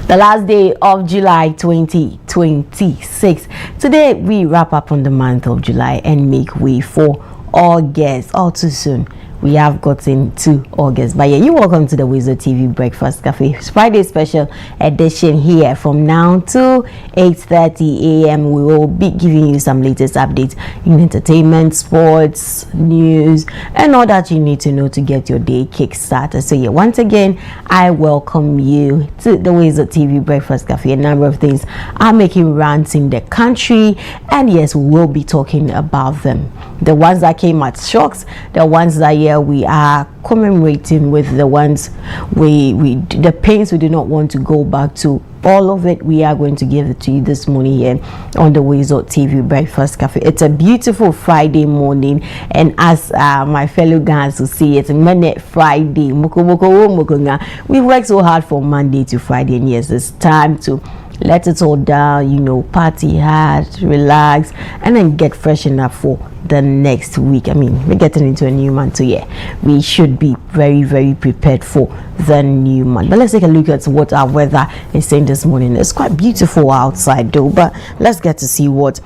The last day of July 2026. Today we wrap up on the month of July and make way for August. All too soon. We have gotten to August. But yeah, you're welcome to the WoezorTV Breakfast Cafe. It's Friday special edition here from now to 8:30 a.m. We will be giving you some latest updates in entertainment, sports, news, and all that you need to know to get your day kick-started. So yeah, once again, I welcome you to the WoezorTV Breakfast Cafe. A number of things are making rounds in the country, and yes, we will be talking about them. The ones that came at shocks, the ones that we are commemorating, with the ones the pains we do not want to go back to. All of it we are going to give it to you this morning here on the WoezorTV Breakfast Cafe. It's a beautiful Friday morning, and as my fellow guys will see, it's Monday Friday. We work so hard from Monday to Friday, and yes, it's time to let it all down, you know, party hard, relax, and then get freshened up for the next week. I mean, we're getting into a new month, so yeah, we should be very, very prepared for the new month. But let's take a look at what our weather is saying this morning. It's quite beautiful outside though, but let's get to see what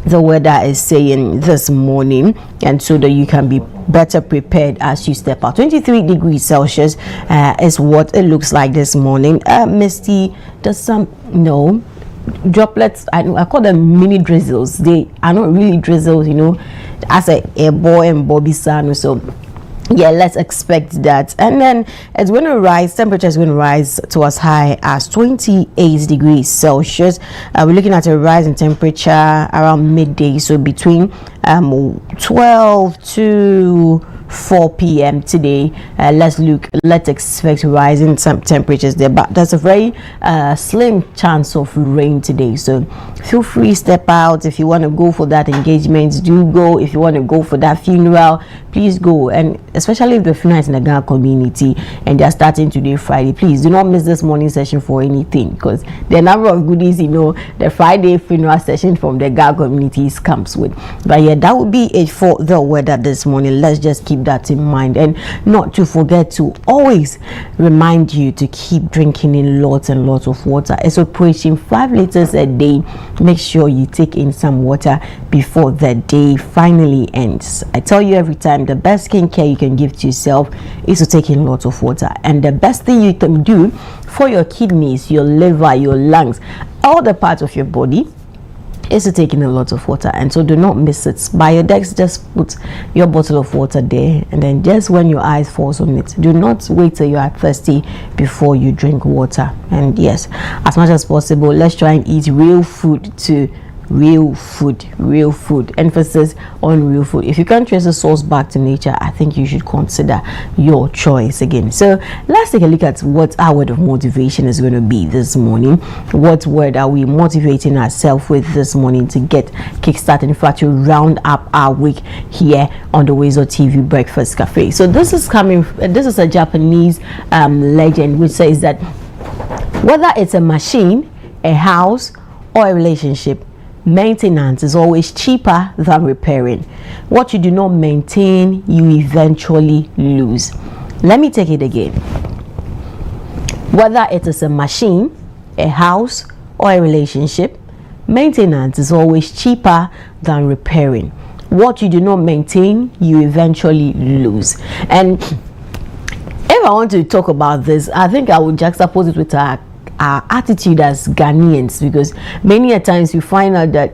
the weather is saying this morning, and so that you can be better prepared as you step out. 23 degrees Celsius is what it looks like this morning. Misty, there's some droplets. I call them mini drizzles. They are not really drizzles, you know, as a boy and Bobby Sano. So yeah, let's expect that. And then it's going to rise, temperature is going to rise to as high as 28 degrees Celsius. We're looking at a rise in temperature around midday, so between 12 to 4 p.m. today. Let's expect rising some temperatures there, but there's a very slim chance of rain today, so feel free, step out. If you want to go for that engagement, do go. If you want to go for that funeral, please go. And especially if the funeral is in the Ghana community and they're starting today, Friday, please do not miss this morning session for anything, because the number of goodies, you know, the Friday funeral session from the Ghana communities comes with. But yeah, that would be it for the weather this morning. Let's just keep that in mind, and not to forget to always remind you to keep drinking in lots and lots of water. It's approaching 5 liters a day. Make sure you take in some water before the day finally ends. I tell you every time, the best skincare you can give to yourself is to take in lots of water, and the best thing you can do for your kidneys, your liver, your lungs, all the parts of your body is to take in a lot of water. And so do not miss it. By your decks, just put your bottle of water there, and then just when your eyes falls on it, do not wait till you are thirsty before you drink water. And yes, as much as possible, let's try and eat real food too. Real food, emphasis on real food. If you can't trace the source back to nature, I think you should consider your choice again. So let's take a look at what our word of motivation is going to be this morning. What word are we motivating ourselves with this morning to get kickstarted, in fact to round up our week here on the WoezorTV Breakfast Cafe? So this is a Japanese legend which says that whether it's a machine, a house, or a relationship, maintenance is always cheaper than repairing. What you do not maintain, you eventually lose. Let me take it again. Whether it is a machine, a house, or a relationship, maintenance is always cheaper than repairing. What you do not maintain, you eventually lose. And if I want to talk about this, I think I would juxtapose it with our attitude as Ghanaians, because many a times we find out that,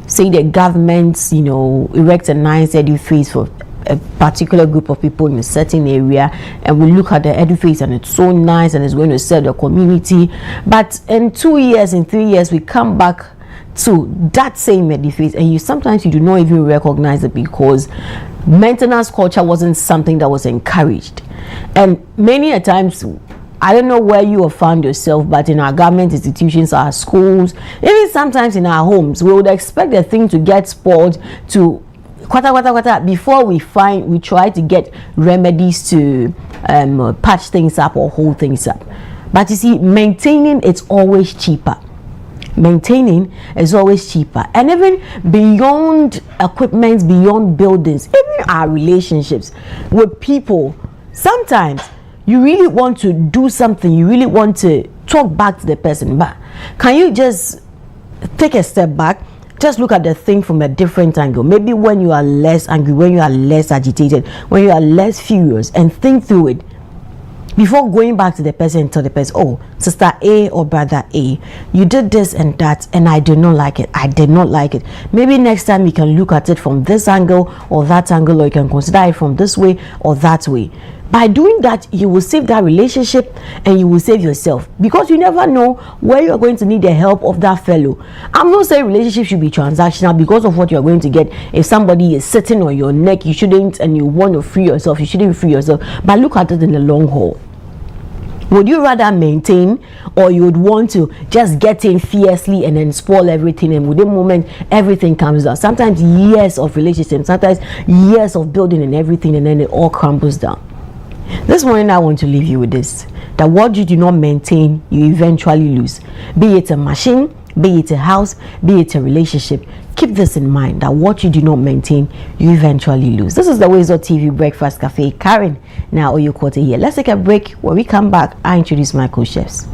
say, the government, you know, erects a nice edifice for a particular group of people in a certain area, and we look at the edifice and it's so nice and it's going to serve the community, but in 2 years, in 3 years, we come back to that same edifice, and sometimes you do not even recognize it, because maintenance culture wasn't something that was encouraged. And many a times, I don't know where you have found yourself, but in our government institutions, our schools, even sometimes in our homes, we would expect the thing to get spoiled to kwata before we try to get remedies to patch things up or hold things up. But you see, maintaining, it's always cheaper. Maintaining is always cheaper. And even beyond equipment, beyond buildings, even our relationships with people, sometimes you really want to do something, you really want to talk back to the person, but can you just take a step back? Just look at the thing from a different angle. Maybe when you are less angry, when you are less agitated, when you are less furious, and think through it before going back to the person and tell the person, oh, sister A or brother A, you did this and that and I did not like it. I did not like it. Maybe next time you can look at it from this angle or that angle, or you can consider it from this way or that way. By doing that, you will save that relationship and you will save yourself, because you never know where you're going to need the help of that fellow. I'm not saying relationship should be transactional because of what you're going to get. If somebody is sitting on your neck, you shouldn't, and you want to free yourself, you shouldn't free yourself. But look at it in the long haul. Would you rather maintain, or you would want to just get in fiercely and then spoil everything, and within a moment everything comes down? Sometimes years of relationship, sometimes years of building and everything, and then it all crumbles down. This morning I want to leave you with this, that what you do not maintain, you eventually lose. Be it a machine, be it a house, be it a relationship. Keep this in mind, that what you do not maintain, you eventually lose. This is the WoezorTV Breakfast Cafe. Karen, now Oyukote here. Let's take a break. When we come back, I introduce my co-chefs.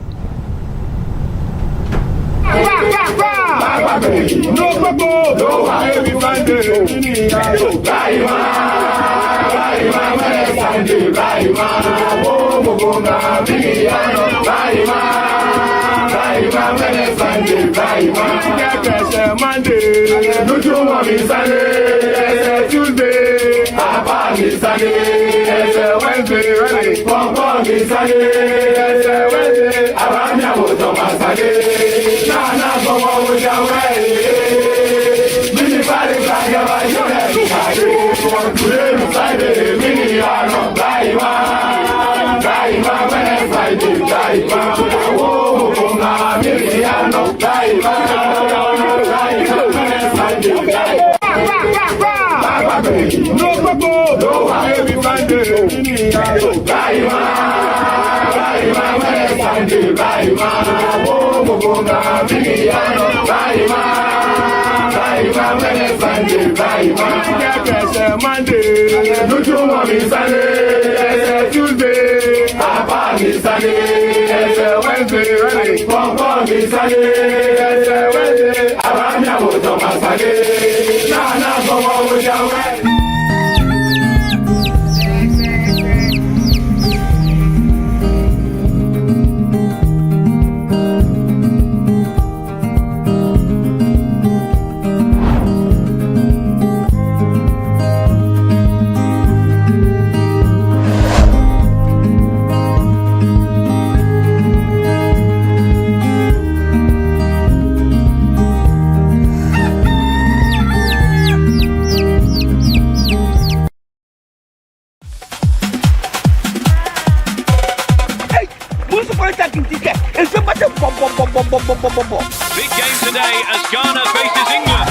Big game today as Ghana faces England.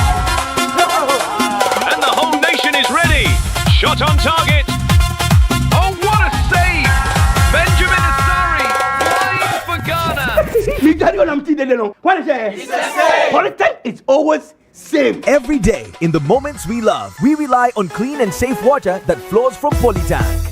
And the whole nation is ready. Shot on target. Oh, what a save! Benjamin Asari plays for Ghana. What is it? Politics is always safe. Every day, in the moments we love, we rely on clean and safe water that flows from Polytank.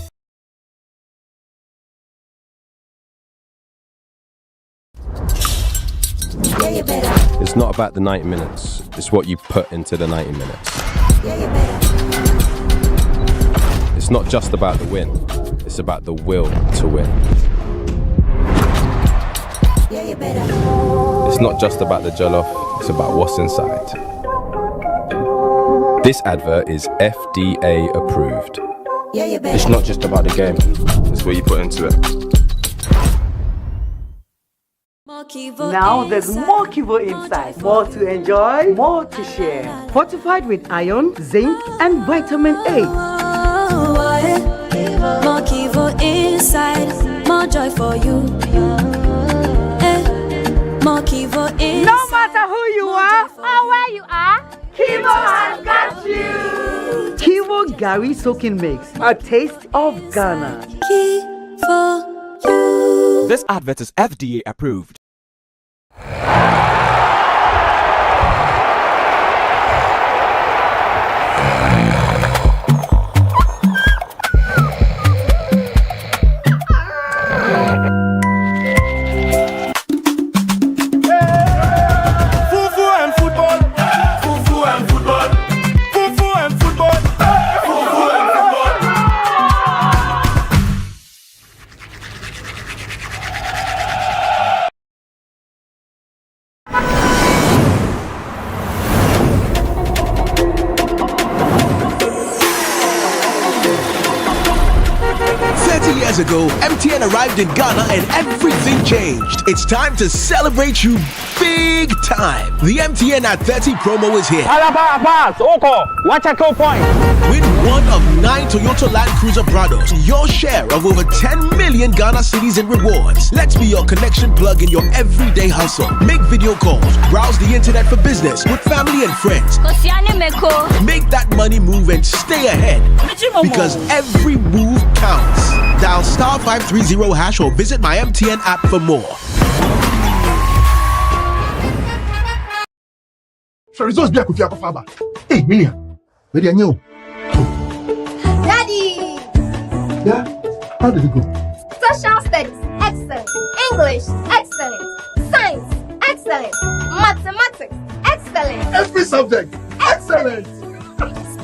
It's not about the 90 minutes, it's what you put into the 90 minutes. It's not just about the win, it's about the will to win. It's not just about the jollof, it's about what's inside. This advert is FDA approved. It's not just about the game, it's what you put into it. Now there's more Kivo inside. More to enjoy, more to share. Fortified with iron, zinc, and vitamin A. More Kivo inside, more joy for you. More Kivo inside. No matter who you are or where you are, Kivo has got you. Kivo Gary Soaking Mix, a taste of Ghana. Kivo you. This advert is FDA approved. ago, MTN arrived in Ghana and everything changed. It's time to celebrate you big time. The MTN at 30 promo is here. Win one of 9 Toyota Land Cruiser Prados. Your share of over 10 million Ghana cedis in rewards. Let's be your connection plug in your everyday hustle. Make video calls, browse the internet for business with family and friends. Make that money move and stay ahead. Because every move counts. Dial *530# or visit my MTN app for more. So results be akufia kofa. Hey, Milia. Where are you? Daddy! Yeah? How did it go? Social studies, excellent. English, excellent. Science, excellent. Mathematics, excellent. Every subject, excellent.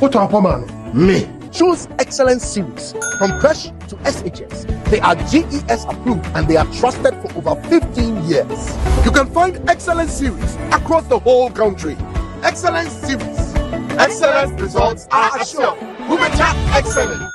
What are man? Me. Choose Excellent Series from Crash to SHS. They are GES approved and they are trusted for over 15 years. You can find Excellent Series across the whole country. Excellent Series. Excellent results are assured. We will tap excellence.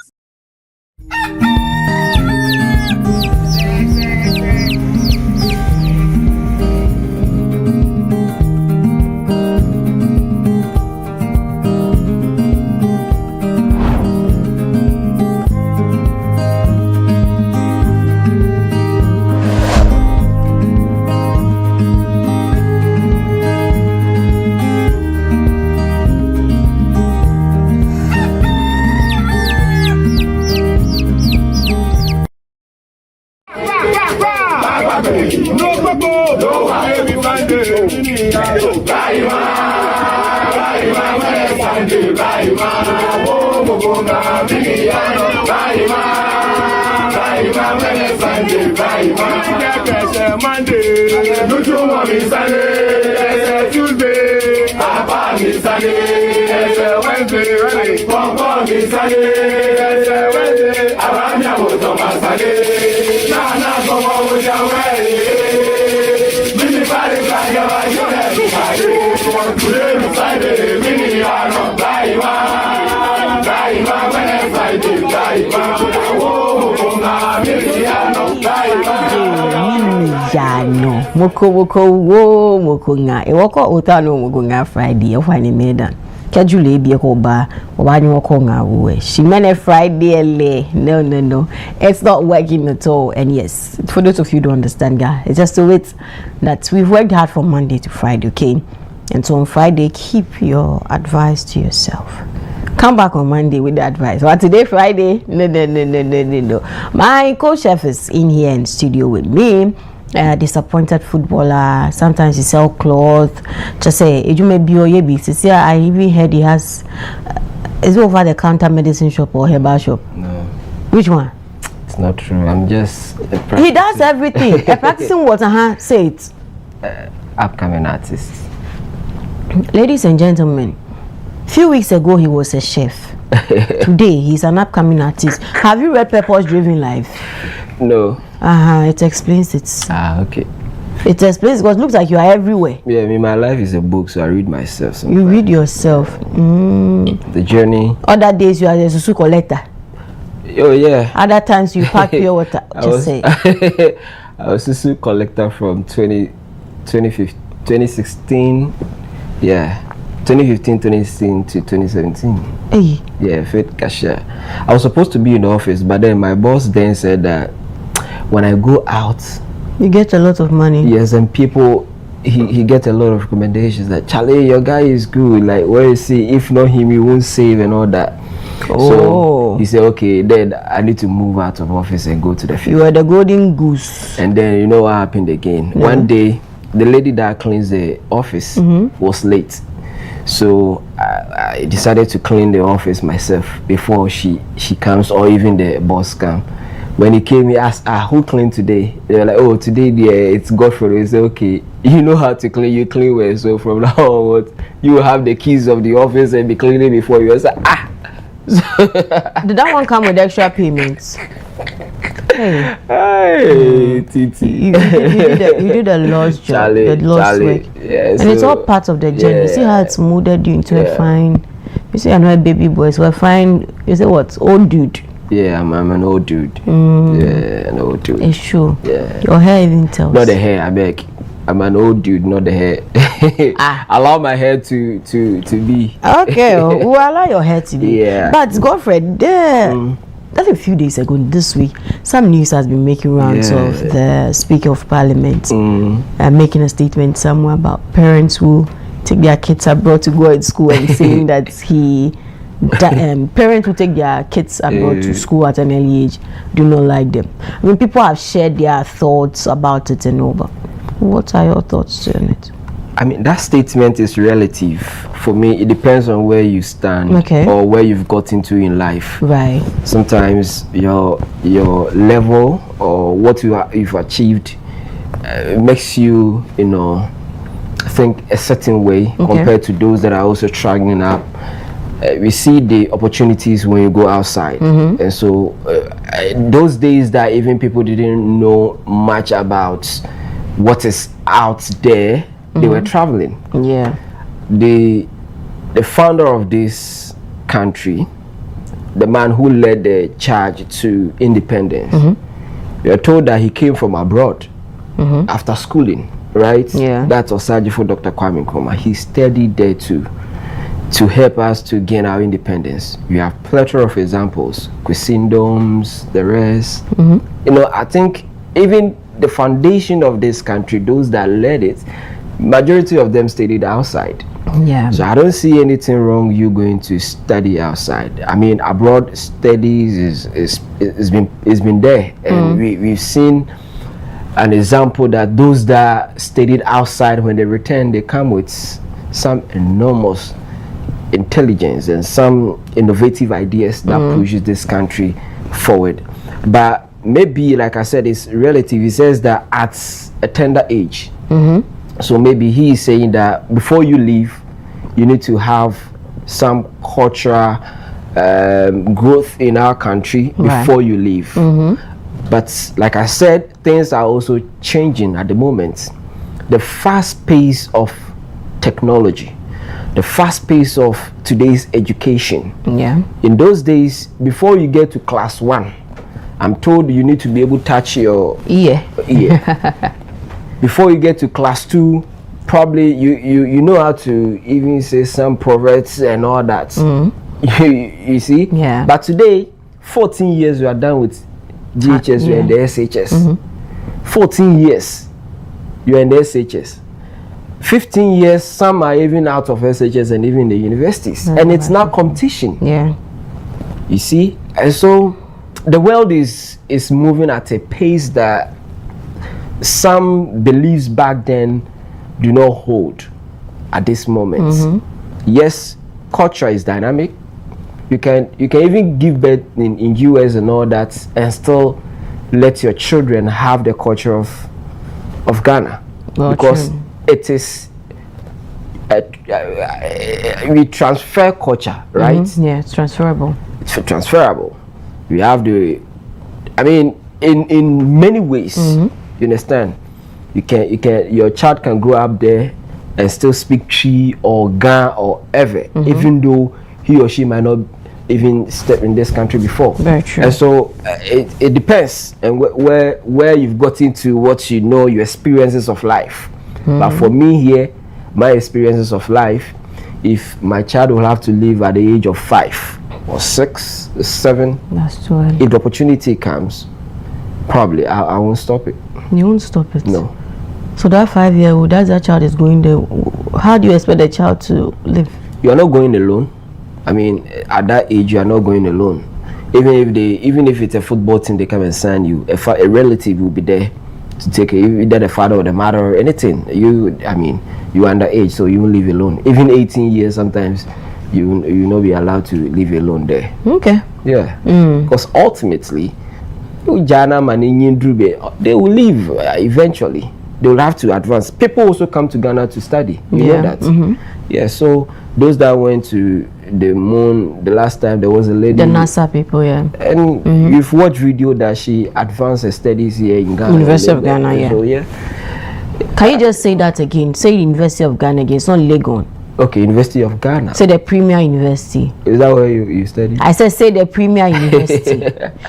Moko nga e woko utano moko nga Friday e fani medan kejule ebi ko ba oba ni woko nga we shimene Friday le no it's not working at all. And yes, for those of you who don't understand, guys, it's just a wait that we've worked hard from Monday to Friday, okay? And so on Friday, keep your advice to yourself. Come back on Monday with the advice. But today, Friday, no. My co-chef is in here in studio with me. Disappointed footballer. Sometimes he sell clothes. Just say, you may be or see, I even heard he has. Is it over the counter medicine shop or herbal shop? No. Which one? It's not true. I'm just. He does everything. Practicing what? Say it. Upcoming artist. Ladies and gentlemen, few weeks ago he was a chef. Today he's an upcoming artist. Have you read Purpose Driven Life? No. It explains it. Okay. It explains because it looks like you are everywhere. Yeah, I mean, my life is a book, so I read myself sometimes. You read yourself. The journey. Other days you are a susu collector. Oh yeah. Other times you pack pure water. Say. I was a susu collector from 2016. Yeah. 2015, 2016 to 2017. Hey. Yeah, Faith Cashier. I was supposed to be in the office, but then my boss then said that when I go out, you get a lot of money. Yes, and people, he gets a lot of recommendations that Charlie, your guy is good. Like, where is he? If not him, he won't save and all that. Oh. So he said, okay, then I need to move out of office and go to the field. You are the golden goose. And then you know what happened again? Yeah. One day, the lady that cleans the office was late. So I decided to clean the office myself before she comes or even the boss comes. When he came, he asked, who cleaned today? They were like, oh, today it's Godfrey. He said, okay, you know how to clean, you clean well. So from now on, you have the keys of the office and be cleaning before you. I said, Did that one come with extra payments? Hey, Titi. You did a lost job, Charlie, the lost work. Yeah, and it's all part of the journey. Yeah, you see how it's molded you into a fine. You see, I know a baby boy, so a fine. You say what? Old dude. Yeah, I'm an old dude. Yeah, an old dude. It's true. Yeah. Your hair even tells. Not the hair, I beg. I'm an old dude, not the hair. Allow my hair to be. Okay, we'll allow your hair to be. Yeah. But Godfred, that's a few days ago this week, some news has been making rounds of the Speaker of Parliament making a statement somewhere about parents who take their kids abroad to go to school and saying that parents who take their kids abroad to school at an early age do not like them. I mean, people have shared their thoughts about it and over. What are your thoughts on it? I mean, that statement is relative. For me, it depends on where you stand or where you've got into in life. Right. Sometimes your level or what you've achieved makes you, think a certain way compared to those that are also struggling up. We see the opportunities when you go outside, and so those days that even people didn't know much about what is out there, they were traveling. Yeah. The founder of this country, the man who led the charge to independence, we are told that he came from abroad after schooling, right? Yeah. That's Osajifo Dr. Kwame Nkrumah. He studied there too to help us to gain our independence. We have plethora of examples, Christendoms, the rest. I think even the foundation of this country, those that led it, majority of them studied outside. Yeah. So I don't see anything wrong you going to study outside. I mean, abroad studies is been there, and we've seen an example that those that studied outside, when they return, they come with some enormous intelligence and some innovative ideas that pushes this country forward. But maybe, like I said, it's relative. He says that at a tender age. So maybe he is saying that before you leave, you need to have some cultural growth in our country before you leave. But like I said, things are also changing at the moment. The fast pace of technology, the fast pace of today's education. Yeah. In those days, before you get to class 1, I'm told you need to be able to touch your ear. Before you get to class 2, probably you know how to even say some proverbs and all that. You see? Yeah. But today, 14 years you are done with GHS and the SHS. 14 years you are in the SHS. 15 years, some are even out of SHS and even the universities. And it's not competition. Yeah. You see? And so the world is moving at a pace that some beliefs back then do not hold at this moment. Yes, culture is dynamic. You can even give birth in US and all that and still let your children have the culture of Ghana. Because it is we transfer culture, right? Yeah, it's transferable. It's transferable. We have in many ways. You understand? Your child can grow up there and still speak Chi or Ga or Ewe, even though he or she might not even step in this country before. Very true. And so it depends and where you've got into, what you know, your experiences of life. But for me here, my experiences of life, if my child will have to live at the age of 5 or 6 or 7, that's too early. If the opportunity comes, probably I won't stop it. You won't stop it? No. So that 5-year-old, that child is going there. How do you expect the child to live? You are not going alone. I mean, at that age, you are not going alone. Even if it's a football team, they come and sign you. A relative will be there to take either the father or the mother or anything. You are underage, so you won't live alone. Even 18 years, sometimes you will not be allowed to live alone there. Okay. Yeah. Because ultimately, they will leave eventually. They will have to advance. People also come to Ghana to study. You know that. Yeah. So those that went to the moon the last time, there was a lady. The NASA people, yeah. And you've watched video that she advanced her studies here in Ghana. University of Ghana, yeah. So, yeah. Can you just say that again? Say University of Ghana again. It's not Legon. Okay, University of Ghana. Say the premier university. Is that where you study? I said say the premier university.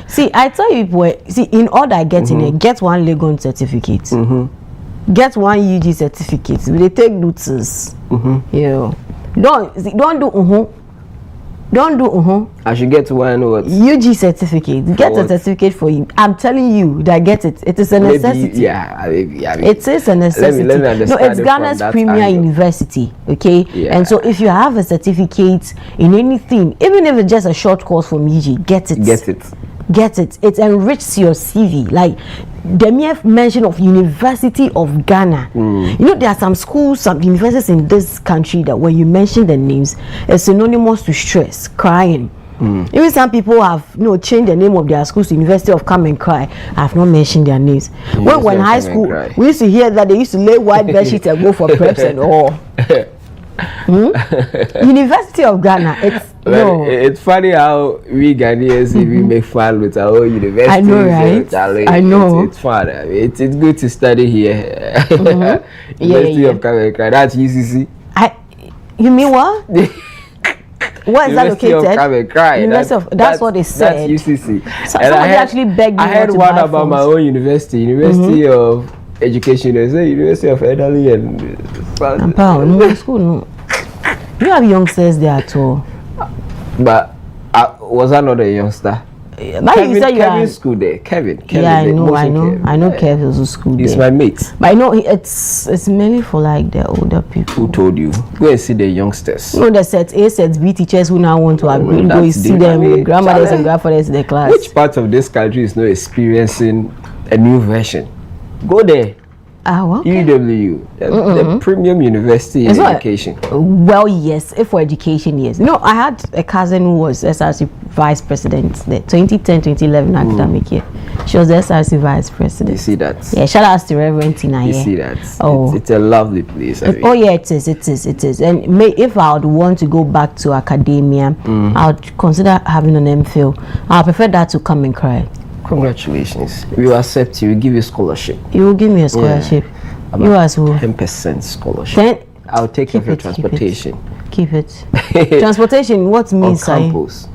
See, I tell you, boy. See, in order I get in it, get one Legon certificate. Get one UG certificate. They take notice. Yeah. Don't do Don't do I should get one what? UG certificate. Get a certificate for you. I'm telling you that get it. It is a necessity. It is a necessity. Let me understand. No, it's Ghana's premier university. Okay. Yeah. And so if you have a certificate in anything, even if it's just a short course from UG, get it. Get it. It enriches your CV. Like the mere mention of University of Ghana. You know, there are some schools, some universities in this country that when you mention the names, it's synonymous to stress, crying. Even some people have changed the name of their schools to University of Come and Cry. I have not mentioned their names. When high school, we used to hear that they used to lay white bed sheets and go for preps and all. University of Ghana. It's funny how we Ghanaians we make fun with our own university. I know, right? I know. It's fun. I mean, it's good to study here. University of Ghana. That's UCC. You mean what? What is that located? That's what they said. That's UCC. Somebody actually begged me. I heard one about my own university. University of Education. They say University of Italy and school. No. You have youngsters there at all. But was I not a youngster? Kevin's school there. Kevin. Yeah, I know Kevin's school there. He's my mate. But I know it's mainly for like the older people. Who told you? Go and see the youngsters. No, the set A, set B teachers who now want to upgrade. Go see them, grandmothers and grandfathers in the class. Which part of this country is not experiencing a new version? Go there. Okay. UW, the premium university in education. Well, yes, if for education, yes. I had a cousin who was SRC vice president, the 2010-2011 academic year. She was the SRC vice president. You see that? Yeah, shout out to Reverend Tina. You see that? Oh, it's a lovely place. I mean. Oh yeah, it is. And if I would want to go back to academia, I would consider having an MPhil. I prefer that to Come and Cry. Congratulations. We will accept you. We'll give you a scholarship. You will give me a scholarship. You as well. 10% scholarship. I'll take care of your transportation. Keep it. Transportation, what means? On campus.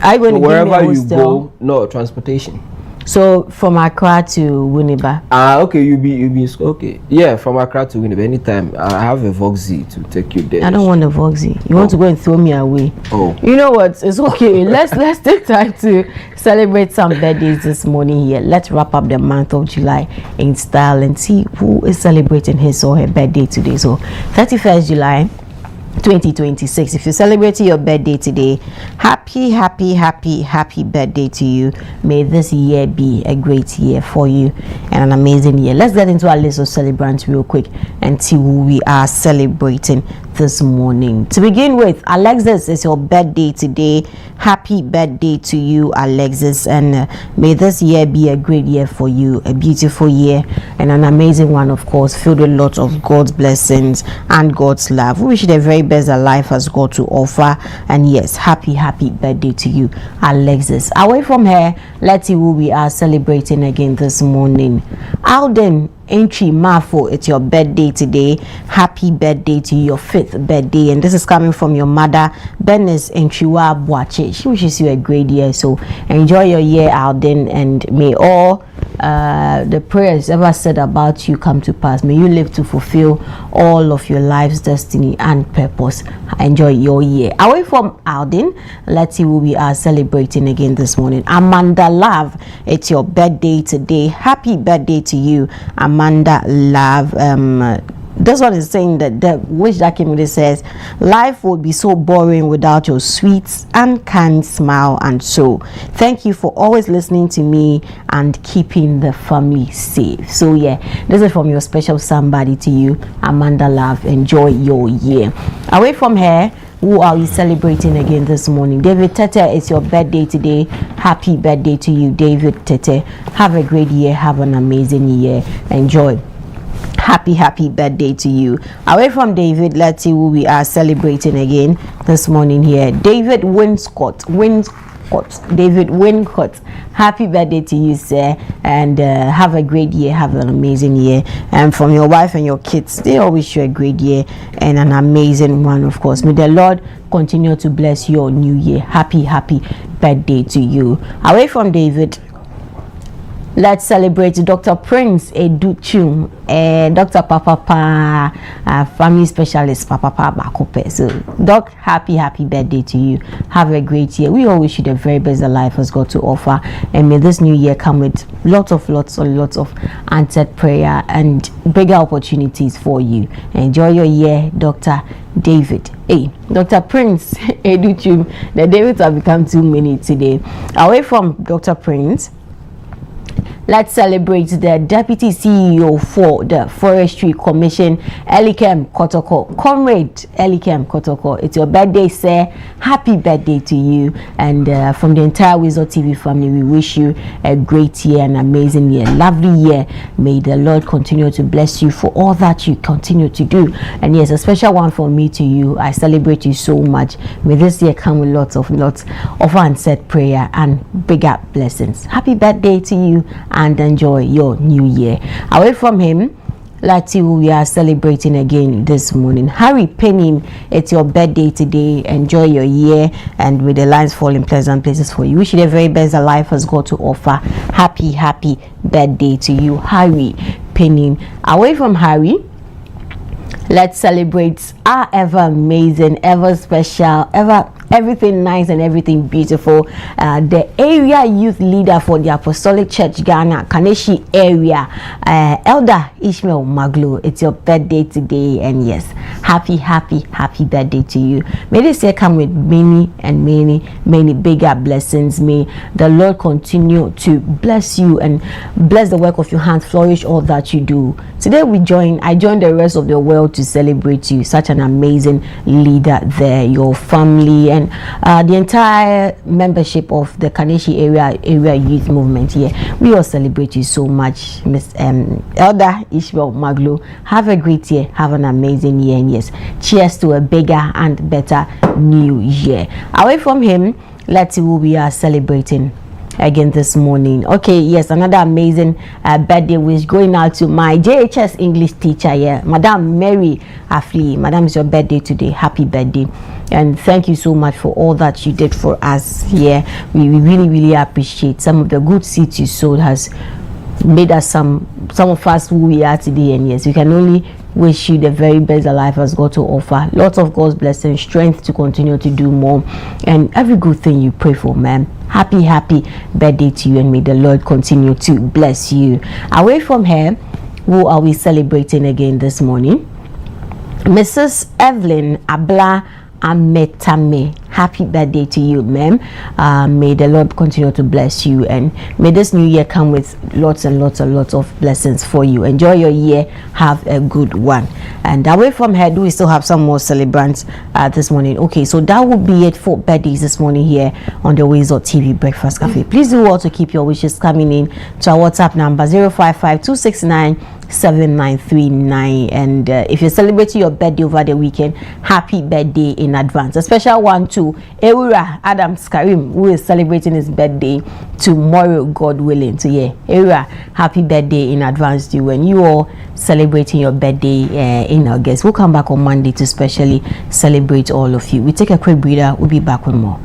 Are you going to wherever give me a you hostel? go, no, transportation. So from Accra to Winneba. Okay, you be okay. Yeah, from Accra to Winneba. Anytime I have a Voxy to take you there. I don't want a Voxy. You want to go and throw me away? Oh. You know what? It's okay. let's take time to celebrate some birthdays this morning here. Let's wrap up the month of July in style and see who is celebrating his or her birthday today. So 31st July 2026. If you're celebrating your birthday today, happy birthday to you. May this year be a great year for you and an amazing year. Let's get into our list of celebrants real quick and see who we are celebrating this morning. To begin with, Alexis, is your birthday today. Happy birthday to you, Alexis, and may this year be a great year for you, a beautiful year and an amazing one, of course, filled with lots of God's blessings and God's love. We wish you the very best that life has got to offer, and yes, happy birthday to you, Alexis. Away from her, let's see who we are celebrating again this morning. Alden Entry Mafo, it's your birthday today. Happy birthday to you, your 5th birthday, and this is coming from your mother, Bernice Entriwa Boache. She wishes you a great year, so enjoy your year, Alden, and may all the prayers ever said about you come to pass. May you live to fulfill all of your life's destiny and purpose. Enjoy your year. Away from Alden, let's see who we are celebrating again this morning. Amanda Love, it's your birthday today. Happy birthday to you, Amanda Love. This one is saying that the wish that came with it says, life would be so boring without your sweet and kind smile and soul. Thank you for always listening to me and keeping the family safe. So yeah, this is from your special somebody to you, Amanda Love. Enjoy your year. Away from her, who are we celebrating again this morning? David Tete, it's your birthday today. Happy birthday to you, David Tete. Have a great year. Have an amazing year. Enjoy. Happy birthday to you. Away from David, let's see who we are celebrating again this morning here. David Winscott. Wincott. David Wincott. Happy birthday to you, sir, and have a great year. Have an amazing year. And from your wife and your kids, they all wish you a great year and an amazing one, of course. May the Lord continue to bless your new year. Happy birthday to you. Away from David, let's celebrate Dr. Prince Educhum, Dr. Papa, family specialist Papa Bakope. So, Doc, happy birthday to you. Have a great year. We all wish you the very best that life has got to offer, and may this new year come with lots of answered prayer and bigger opportunities for you. Enjoy your year, Dr. David. Hey, Dr. Prince Educhum. The Davids have become too many today. Away from Dr. Prince, let's celebrate the Deputy CEO for the Forestry Commission, Elikem Kotoko. Comrade Elikem Kotoko, it's your birthday, sir. Happy birthday to you. And from the entire WoezorTV family, we wish you a great year, an amazing year, lovely year. May the Lord continue to bless you for all that you continue to do. And yes, a special one for me to you. I celebrate you so much. May this year come with lots of answered prayer and bigger blessings. Happy birthday to you, and enjoy your new year. Away from him, let's see who we are celebrating again this morning. Harry Penning, it's your birthday today. Enjoy your year, and with the lines fall in pleasant places for you. Wish you the very best that life has got to offer. Happy birthday to you, Harry Penning. Away from Harry, let's celebrate our ever amazing, ever special, everything nice and everything beautiful, the area youth leader for the Apostolic Church Ghana Kaneshi area, Elder Ishmael Maglo. It's your birthday today, and yes, happy birthday to you. May this year come with many bigger blessings. May the Lord continue to bless you and bless the work of your hands, flourish all that you do. Today I join the rest of the world to celebrate you. Such an amazing leader there, your family, and the entire membership of the Kaneshi area youth movement here. We all celebrate you so much, Miss Elder Ishmael Maglo. Have a great year, have an amazing year, and yes, cheers to a bigger and better new year. Away from him, let's see who we are celebrating again this morning. Okay, yes, another amazing birthday wish going out to my JHS English teacher here, Madam Mary Afli. Madam, it's your birthday today. Happy birthday, and thank you so much for all that you did for us here. We really appreciate. Some of the good seeds you sowed has made us some of us who we are today, and yes, we can only wish you the very best that life has got to offer. Lots of God's blessings, strength to continue to do more, and every good thing you pray for, man. Happy birthday to you, and may the Lord continue to bless you. Away from here, who are we celebrating again this morning? Mrs. Evelyn Abla Ametame. Happy birthday to you, ma'am. May the Lord continue to bless you, and may this new year come with lots of blessings for you. Enjoy your year, have a good one. And away from here, do we still have some more celebrants this morning? Okay, so that would be it for birthdays this morning here on the WoezorTV Breakfast Cafe. Please do also keep your wishes coming in to our WhatsApp number 055-269-7939. And if you're celebrating your birthday over the weekend, happy birthday in advance. A special one to Ewura Adams Karim, who is celebrating his birthday tomorrow, God willing. So yeah, Ewura, happy birthday in advance to you, and you all celebrating your birthday in August. We'll come back on Monday to specially celebrate all of you. We take a quick breather. We'll be back with more.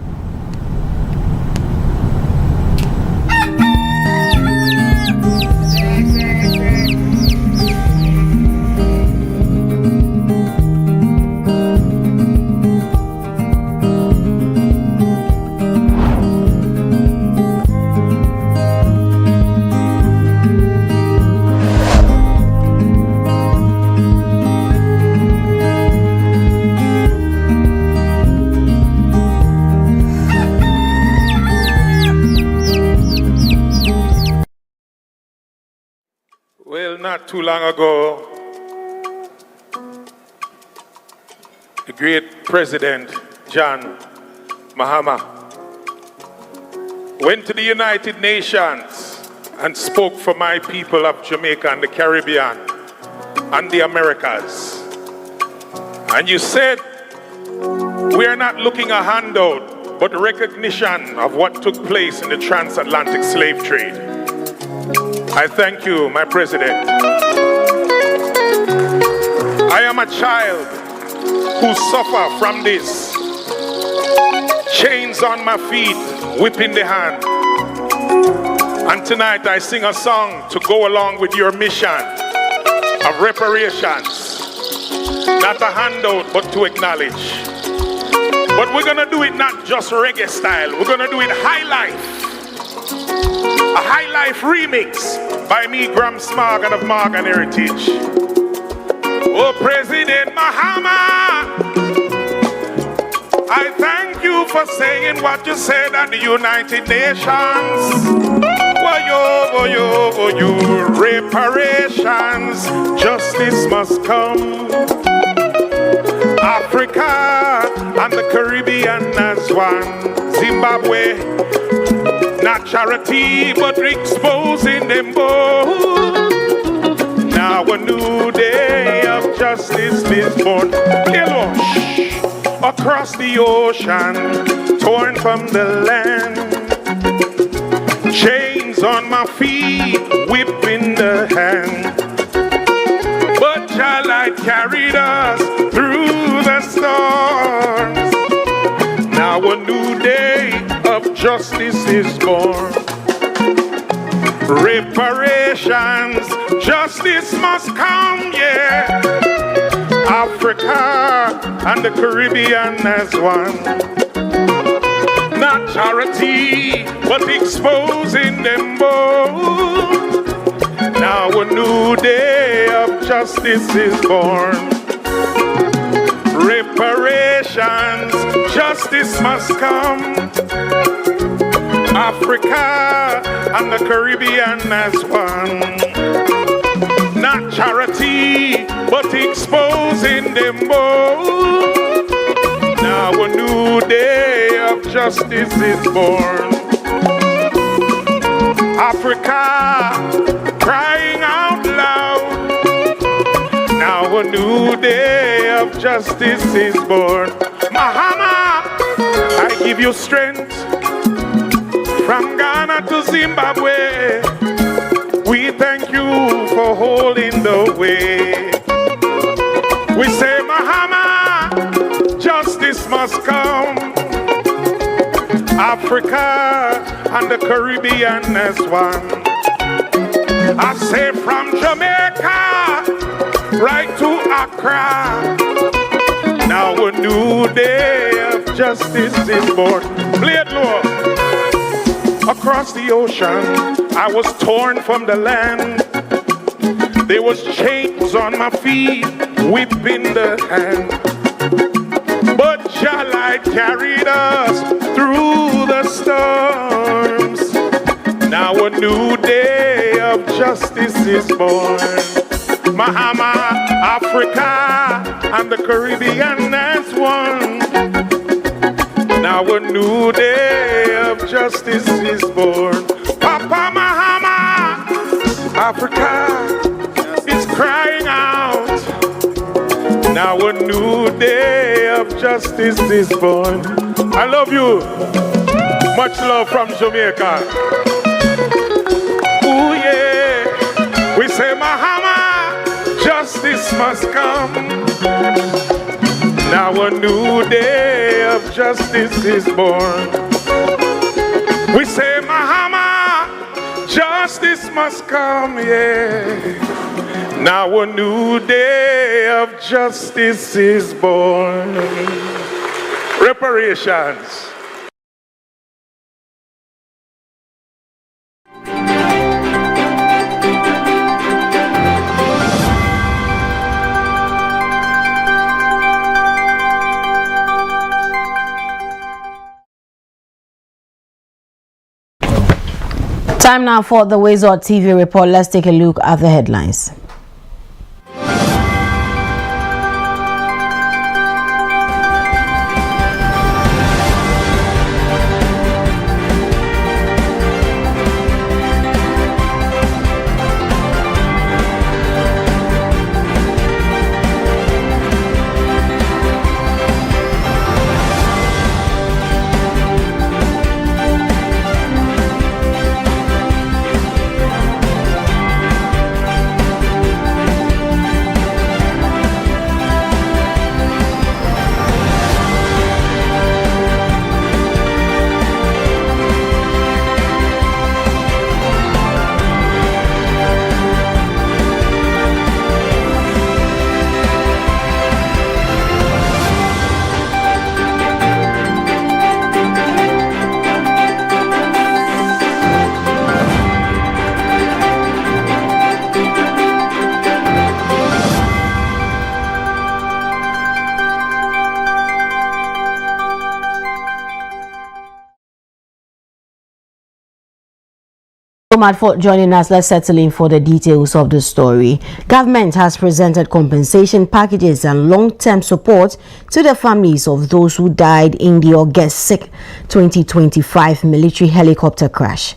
Not too long ago, the great President John Mahama went to the United Nations and spoke for my people of Jamaica and the Caribbean and the Americas. And you said, we are not looking a handout, but recognition of what took place in the transatlantic slave trade. I thank you, my president. I am a child who suffer from this. Chains on my feet, whip in the hand. And tonight I sing a song to go along with your mission of reparations. Not a handout, but to acknowledge. But we're gonna do it not just reggae style, we're gonna do it high life. A high life remix by me, Graham Smargan of Morgan Heritage. Oh, President Mahama, I thank you for saying what you said at the United Nations. Woyo, reparations, justice must come. Africa and the Caribbean as one. Zimbabwe, not charity, but exposing them both. Now a new day of justice is born. Hello. Across the ocean, torn from the land. Chains on my feet, whip in the hand. But Jah light carried us through the storms. Now a new day of justice is born. Reparations, justice must come, yeah. Africa and the Caribbean as one. Not charity, but exposing them both. Now a new day of justice is born. Reparations, justice must come. Africa and the Caribbean as one. Not charity, but exposing them both. Now a new day of justice is born. Africa crying out loud. Now a new day of justice is born. Mahama, I give you strength. From Ghana to Zimbabwe, we thank you for holding the way. We say, Mahama, justice must come. Africa and the Caribbean as one. I say from Jamaica right to Accra. Now a new day of justice is born. Play it, Lord. Across the ocean, I was torn from the land. There was chains on my feet, whip in the hand. But Jah light carried us through the storms. Now a new day of justice is born. Mahama, Africa, and the Caribbean as one. Now a new day of justice is born. Papa Mahama, Africa is crying out. Now a new day of justice is born. I love you. Much love from Jamaica. Ooh yeah. We say Mahama, justice must come. Now a new day of justice is born. We say, Mahama, justice must come, yeah. Now a new day of justice is born. Reparations. Time now for the WoezorTV report. Let's take a look at the headlines. Much for joining us. Let's settle in for the details of the story. Government has presented compensation packages and long-term support to the families of those who died in the August 6, 2025 military helicopter crash.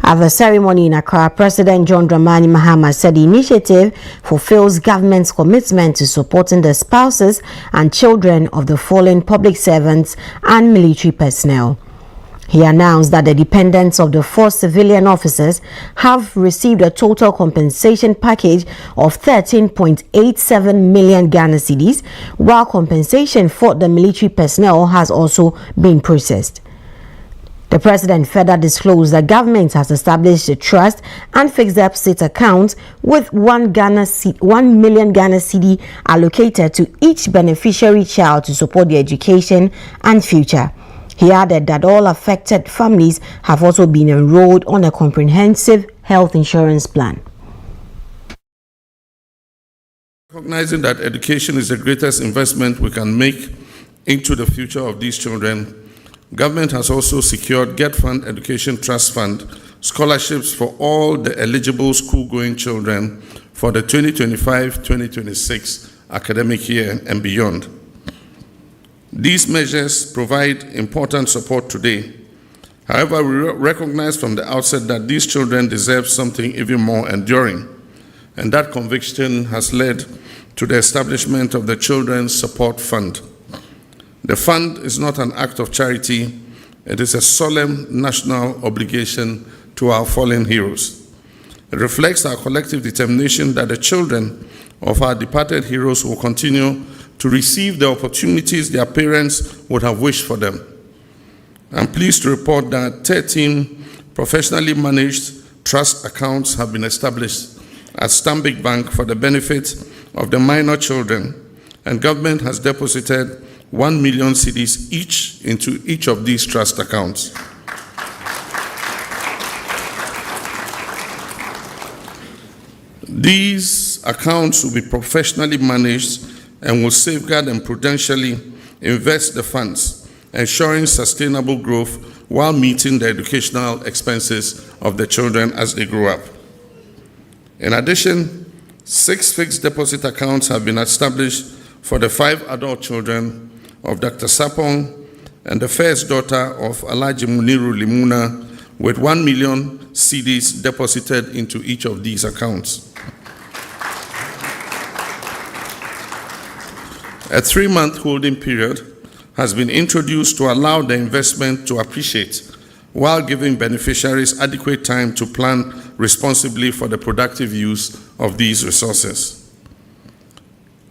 At the ceremony in Accra, President John Dramani Mahama said the initiative fulfills government's commitment to supporting the spouses and children of the fallen public servants and military personnel. He announced that the dependents of the 4 civilian officers have received a total compensation package of 13.87 million Ghana cedis, while compensation for the military personnel has also been processed. The president further disclosed that government has established a trust and fixed deposit account with 1 million Ghana cedi allocated to each beneficiary child to support their education and future. He added that all affected families have also been enrolled on a comprehensive health insurance plan. Recognizing that education is the greatest investment we can make into the future of these children, government has also secured Get Fund Education Trust Fund scholarships for all the eligible school-going children for the 2025-2026 academic year and beyond. These measures provide important support today. However, we recognize from the outset that these children deserve something even more enduring, and that conviction has led to the establishment of the Children's Support Fund. The fund is not an act of charity, it is a solemn national obligation to our fallen heroes. It reflects our collective determination that the children of our departed heroes will continue to receive the opportunities their parents would have wished for them. I'm pleased to report that 13 professionally managed trust accounts have been established at Stanbic Bank for the benefit of the minor children, and government has deposited 1 million cedis each into each of these trust accounts. These accounts will be professionally managed and will safeguard and prudentially invest the funds, ensuring sustainable growth while meeting the educational expenses of the children as they grow up. In addition, 6 fixed deposit accounts have been established for the 5 adult children of Dr. Sapong and the first daughter of Alhaji Muniru Limuna, with 1 million cedis deposited into each of these accounts. A 3-month holding period has been introduced to allow the investment to appreciate, while giving beneficiaries adequate time to plan responsibly for the productive use of these resources.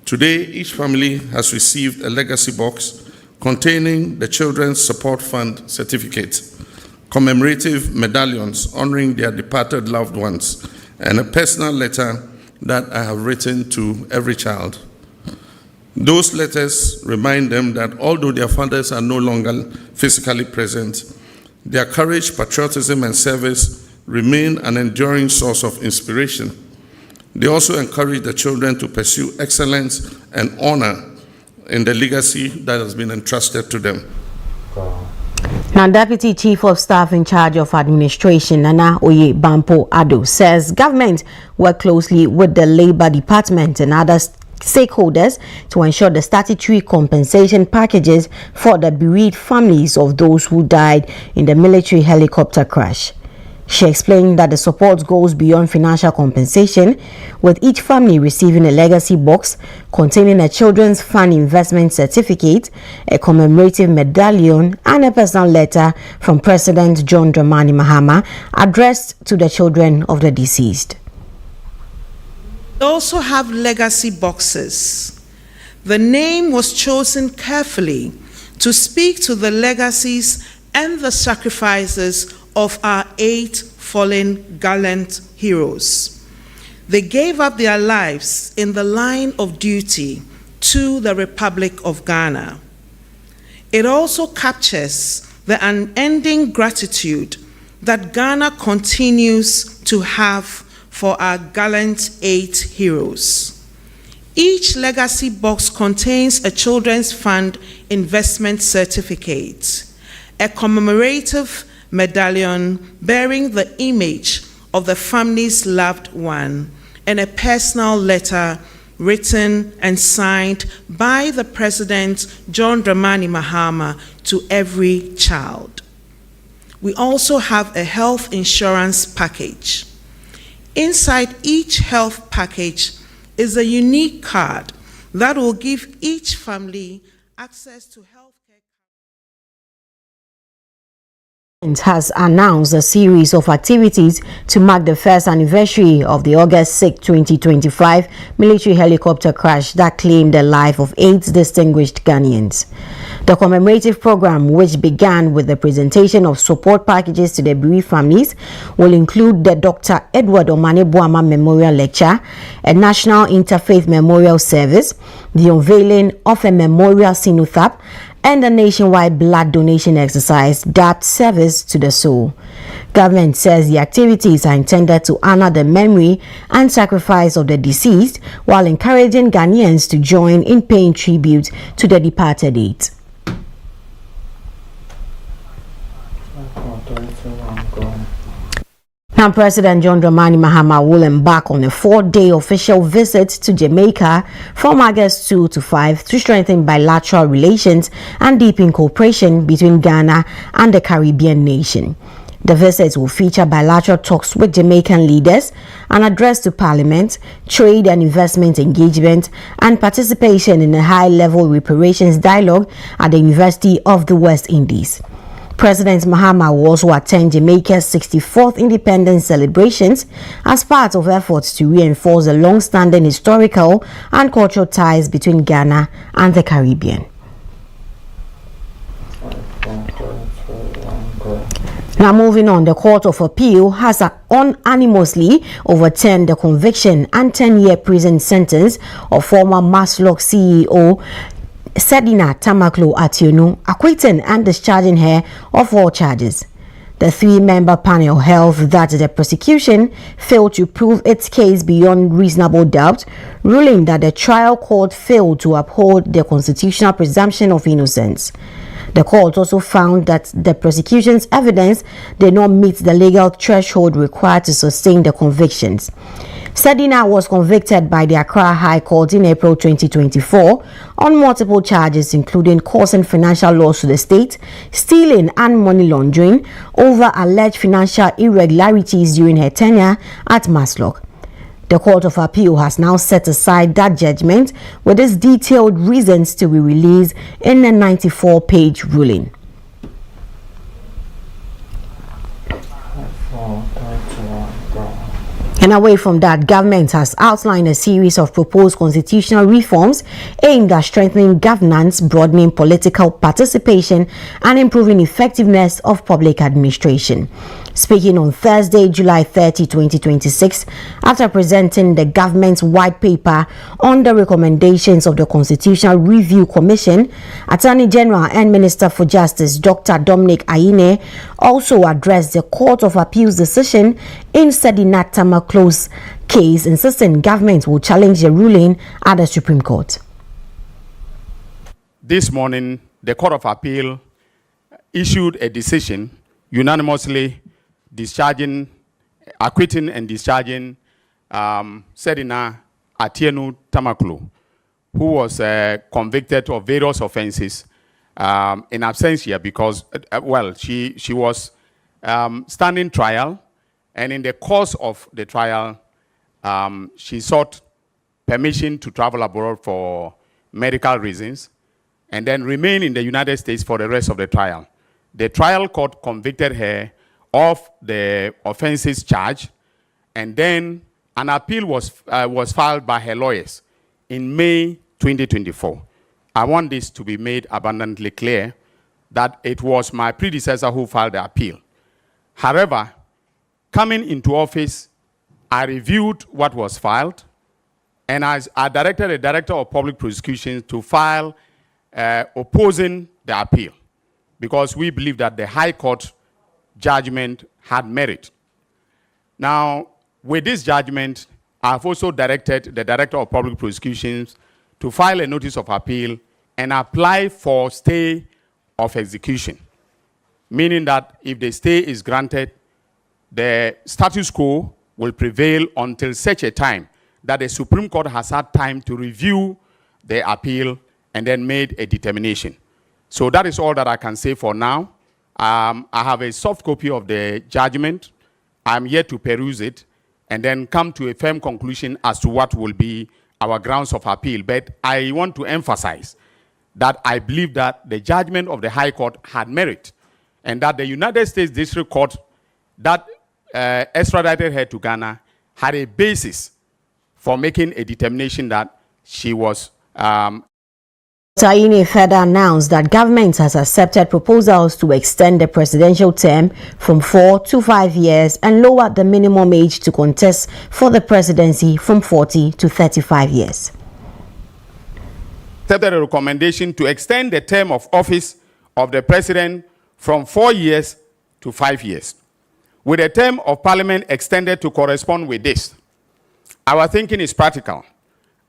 Today, each family has received a legacy box containing the Children's Support Fund certificate, commemorative medallions honoring their departed loved ones, and a personal letter that I have written to every child. Those letters remind them that although their fathers are no longer physically present, their courage, patriotism, and service remain an enduring source of inspiration. They also encourage the children to pursue excellence and honor in the legacy that has been entrusted to them. Now, Deputy Chief of Staff in charge of administration, Nana Oye Bampo Ado, says government work closely with the Labour Department and other stakeholders to ensure the statutory compensation packages for the bereaved families of those who died in the military helicopter crash. She explained that the support goes beyond financial compensation, with each family receiving a legacy box containing a children's fund investment certificate, a commemorative medallion, and a personal letter from President John Dramani Mahama addressed to the children of the deceased. We also have legacy boxes. The name was chosen carefully to speak to the legacies and the sacrifices of our 8 fallen gallant heroes. They gave up their lives in the line of duty to the Republic of Ghana. It also captures the unending gratitude that Ghana continues to have for our gallant 8 heroes. Each legacy box contains a Children's Fund investment certificate, a commemorative medallion bearing the image of the family's loved one, and a personal letter written and signed by the President John Dramani Mahama to every child. We also have a health insurance package. Inside each health package is a unique card that will give each family access to health care. Has announced a series of activities to mark the first anniversary of the August 6, 2025 military helicopter crash that claimed the life of 8 distinguished Ghanaians. The commemorative program, which began with the presentation of support packages to the bereaved families, will include the Dr. Edward Omane Boama Memorial Lecture, a National Interfaith Memorial Service, the unveiling of a memorial cenotaph, and a nationwide blood donation exercise that service to the soul. Government says the activities are intended to honor the memory and sacrifice of the deceased while encouraging Ghanaians to join in paying tribute to the departed eight. Now, President John Dramani Mahama will embark on a 4-day official visit to Jamaica from August 2 to 5 to strengthen bilateral relations and deepen cooperation between Ghana and the Caribbean nation. The visit will feature bilateral talks with Jamaican leaders, an address to Parliament, trade and investment engagement, and participation in a high-level reparations dialogue at the University of the West Indies. President Mahama will also attend Jamaica's 64th independence celebrations as part of efforts to reinforce the long-standing historical and cultural ties between Ghana and the Caribbean. Now moving on, the Court of Appeal has unanimously overturned the conviction and 10-year prison sentence of former Maslock CEO Sedina Tamaklo Ationu, acquitting and discharging her of all charges. The 3-member panel held that the prosecution failed to prove its case beyond reasonable doubt, ruling that the trial court failed to uphold the constitutional presumption of innocence. The court also found that the prosecution's evidence did not meet the legal threshold required to sustain the convictions. Sedina was convicted by the Accra High Court in April 2024 on multiple charges including causing financial loss to the state, stealing and money laundering over alleged financial irregularities during her tenure at Maslock. The Court of Appeal has now set aside that judgment with its detailed reasons to be released in a 94-page ruling. And away from that, government has outlined a series of proposed constitutional reforms aimed at strengthening governance, broadening political participation, and improving effectiveness of public administration. Speaking on Thursday, July 30, 2026, after presenting the government's white paper on the recommendations of the Constitutional Review Commission, Attorney General and Minister for Justice Dr. Dominic Ayine also addressed the Court of Appeal's decision in Sedina Tamaklo's case, insisting government will challenge the ruling at the Supreme Court. This morning, the Court of Appeal issued a decision unanimously acquitting and discharging Sedina Atienu Tamaklo, who was convicted of various offenses in absentia because, she was standing trial, and in the course of the trial, she sought permission to travel abroad for medical reasons and then remain in the United States for the rest of the trial. The trial court convicted her of the offenses charged, and then an appeal was filed by her lawyers in May 2024. I want this to be made abundantly clear that it was my predecessor who filed the appeal. However, coming into office, I reviewed what was filed, and I directed the Director of Public Prosecutions to file opposing the appeal, because we believe that the High Court judgment had merit. Now, with this judgment, I've also directed the Director of Public Prosecutions to file a notice of appeal and apply for stay of execution, meaning that if the stay is granted, the status quo will prevail until such a time that the Supreme Court has had time to review the appeal and then made a determination. So that is all that I can say for now. I have a soft copy of the judgment. I'm yet to peruse it and then come to a firm conclusion as to what will be our grounds of appeal. But I want to emphasize that I believe that the judgment of the High Court had merit and that the United States District Court that extradited her to Ghana had a basis for making a determination that she was Taine further announced that government has accepted proposals to extend the presidential term from 4 to 5 years and lower the minimum age to contest for the presidency from 40 to 35 years. Accepted a recommendation to extend the term of office of the president from 4 years to 5 years, with the term of parliament extended to correspond with this. Our thinking is practical.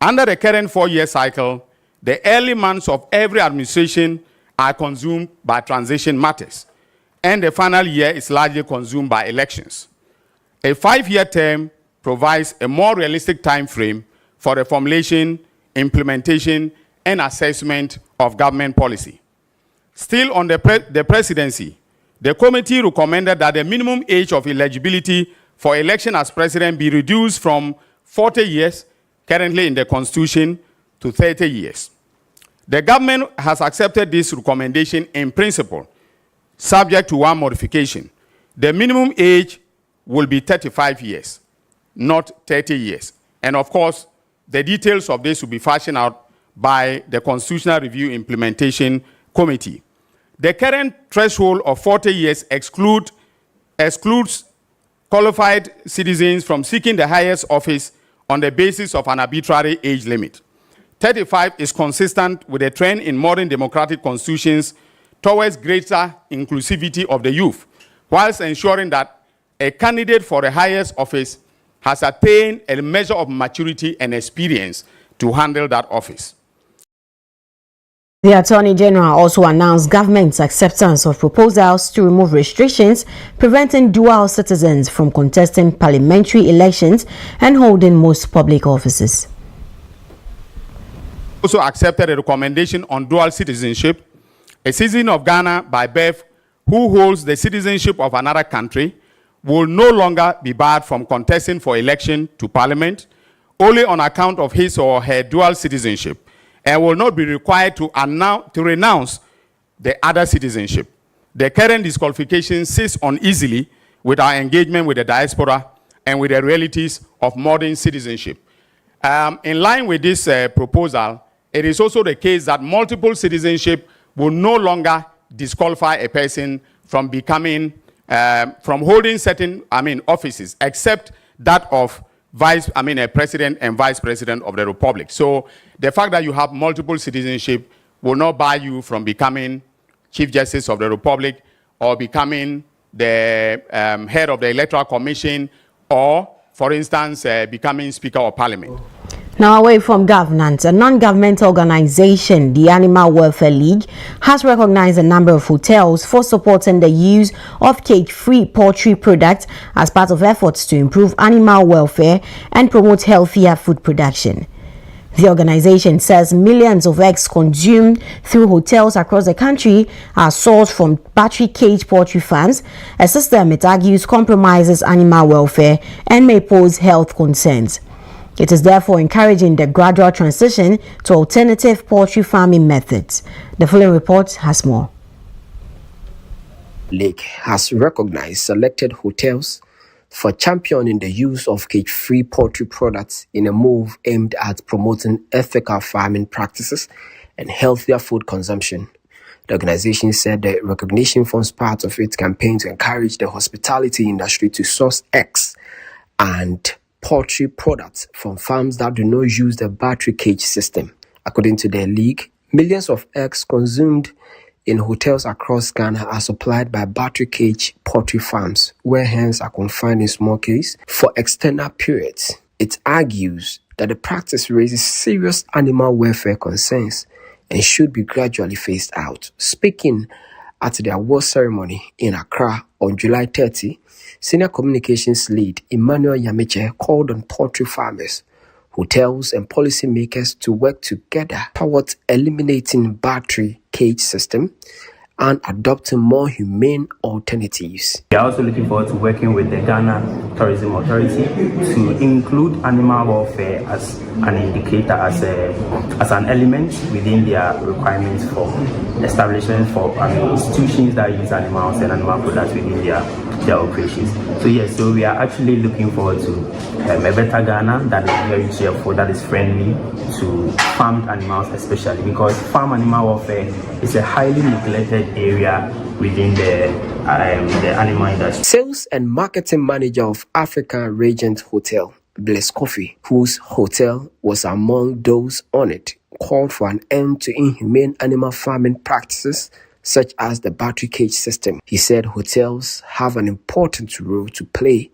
Under the current 4-year cycle, the early months of every administration are consumed by transition matters, and the final year is largely consumed by elections. A 5-year term provides a more realistic time frame for the formulation, implementation, and assessment of government policy. Still on the presidency, the committee recommended that the minimum age of eligibility for election as president be reduced from 40 years, currently in the Constitution, to 30 years. The government has accepted this recommendation in principle, subject to one modification. The minimum age will be 35 years, not 30 years. And of course, the details of this will be fashioned out by the Constitutional Review Implementation Committee. The current threshold of 40 years excludes qualified citizens from seeking the highest office on the basis of an arbitrary age limit. 35 is consistent with a trend in modern democratic constitutions towards greater inclusivity of the youth, whilst ensuring that a candidate for the highest office has attained a measure of maturity and experience to handle that office. The Attorney General also announced government's acceptance of proposals to remove restrictions preventing dual citizens from contesting parliamentary elections and holding most public offices. Also accepted a recommendation on dual citizenship. A citizen of Ghana by birth who holds the citizenship of another country will no longer be barred from contesting for election to parliament only on account of his or her dual citizenship, and will not be required to renounce the other citizenship. The current disqualification sits uneasily with our engagement with the diaspora and with the realities of modern citizenship. In line with this proposal, it is also the case that multiple citizenship will no longer disqualify a person from becoming, from holding certain, offices, except that of a president and vice president of the republic. So the fact that you have multiple citizenship will not bar you from becoming Chief Justice of the Republic or becoming the head of the Electoral Commission or, for instance, becoming Speaker of Parliament. Now, away from governance, a non-governmental organization, the Animal Welfare League, has recognized a number of hotels for supporting the use of cage-free poultry products as part of efforts to improve animal welfare and promote healthier food production. The organization says millions of eggs consumed through hotels across the country are sourced from battery cage poultry farms, a system it argues compromises animal welfare and may pose health concerns. It is therefore encouraging the gradual transition to alternative poultry farming methods. The following report has more. League has recognized selected hotels for championing the use of cage-free poultry products in a move aimed at promoting ethical farming practices and healthier food consumption. The organization said the recognition forms part of its campaign to encourage the hospitality industry to source eggs and poultry products from farms that do not use the battery cage system. According to the league, millions of eggs consumed in hotels across Ghana are supplied by battery cage poultry farms, where hens are confined in small cages for extended periods. It argues that the practice raises serious animal welfare concerns and should be gradually phased out. Speaking at the award ceremony in Accra on July 30, Senior communications lead Emmanuel Yameche called on poultry farmers, hotels and policymakers to work together towards eliminating battery cage system and adopting more humane alternatives. We are also looking forward to working with the Ghana Tourism Authority to include animal welfare as an indicator, as an element within their requirements for establishment for institutions that use animals and animal products within their operations. So yes, so we are actually looking forward to a better Ghana that is very cheerful, that is friendly to farmed animals, especially because farm animal welfare is a highly neglected area within the animal industry. Sales and marketing manager of African Regent Hotel, Bless Coffee, whose hotel was among those on it, called for an end to inhumane animal farming practices such as the battery cage system. He said hotels have an important role to play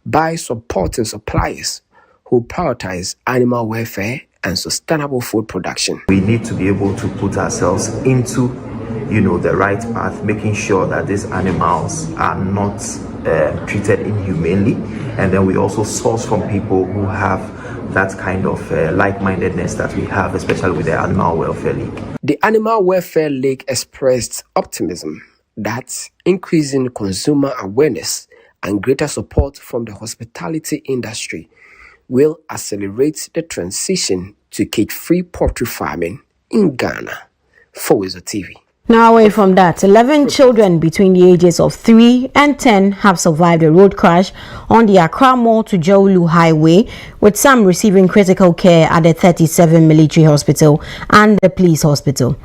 by supporting suppliers who prioritize animal welfare and sustainable food production. We need to be able to put ourselves into, the right path, making sure that these animals are not treated inhumanely, and then we also source from people who have that kind of like-mindedness that we have, especially with the Animal Welfare League. The Animal Welfare League expressed optimism that increasing consumer awareness and greater support from the hospitality industry will accelerate the transition to cage-free poultry farming in Ghana. For WoezorTV. Now away from that, 11 children between the ages of 3 and 10 have survived a road crash on the Accra Mall to Jowlu Highway, with some receiving critical care at the 37 Military Hospital and the Police Hospital.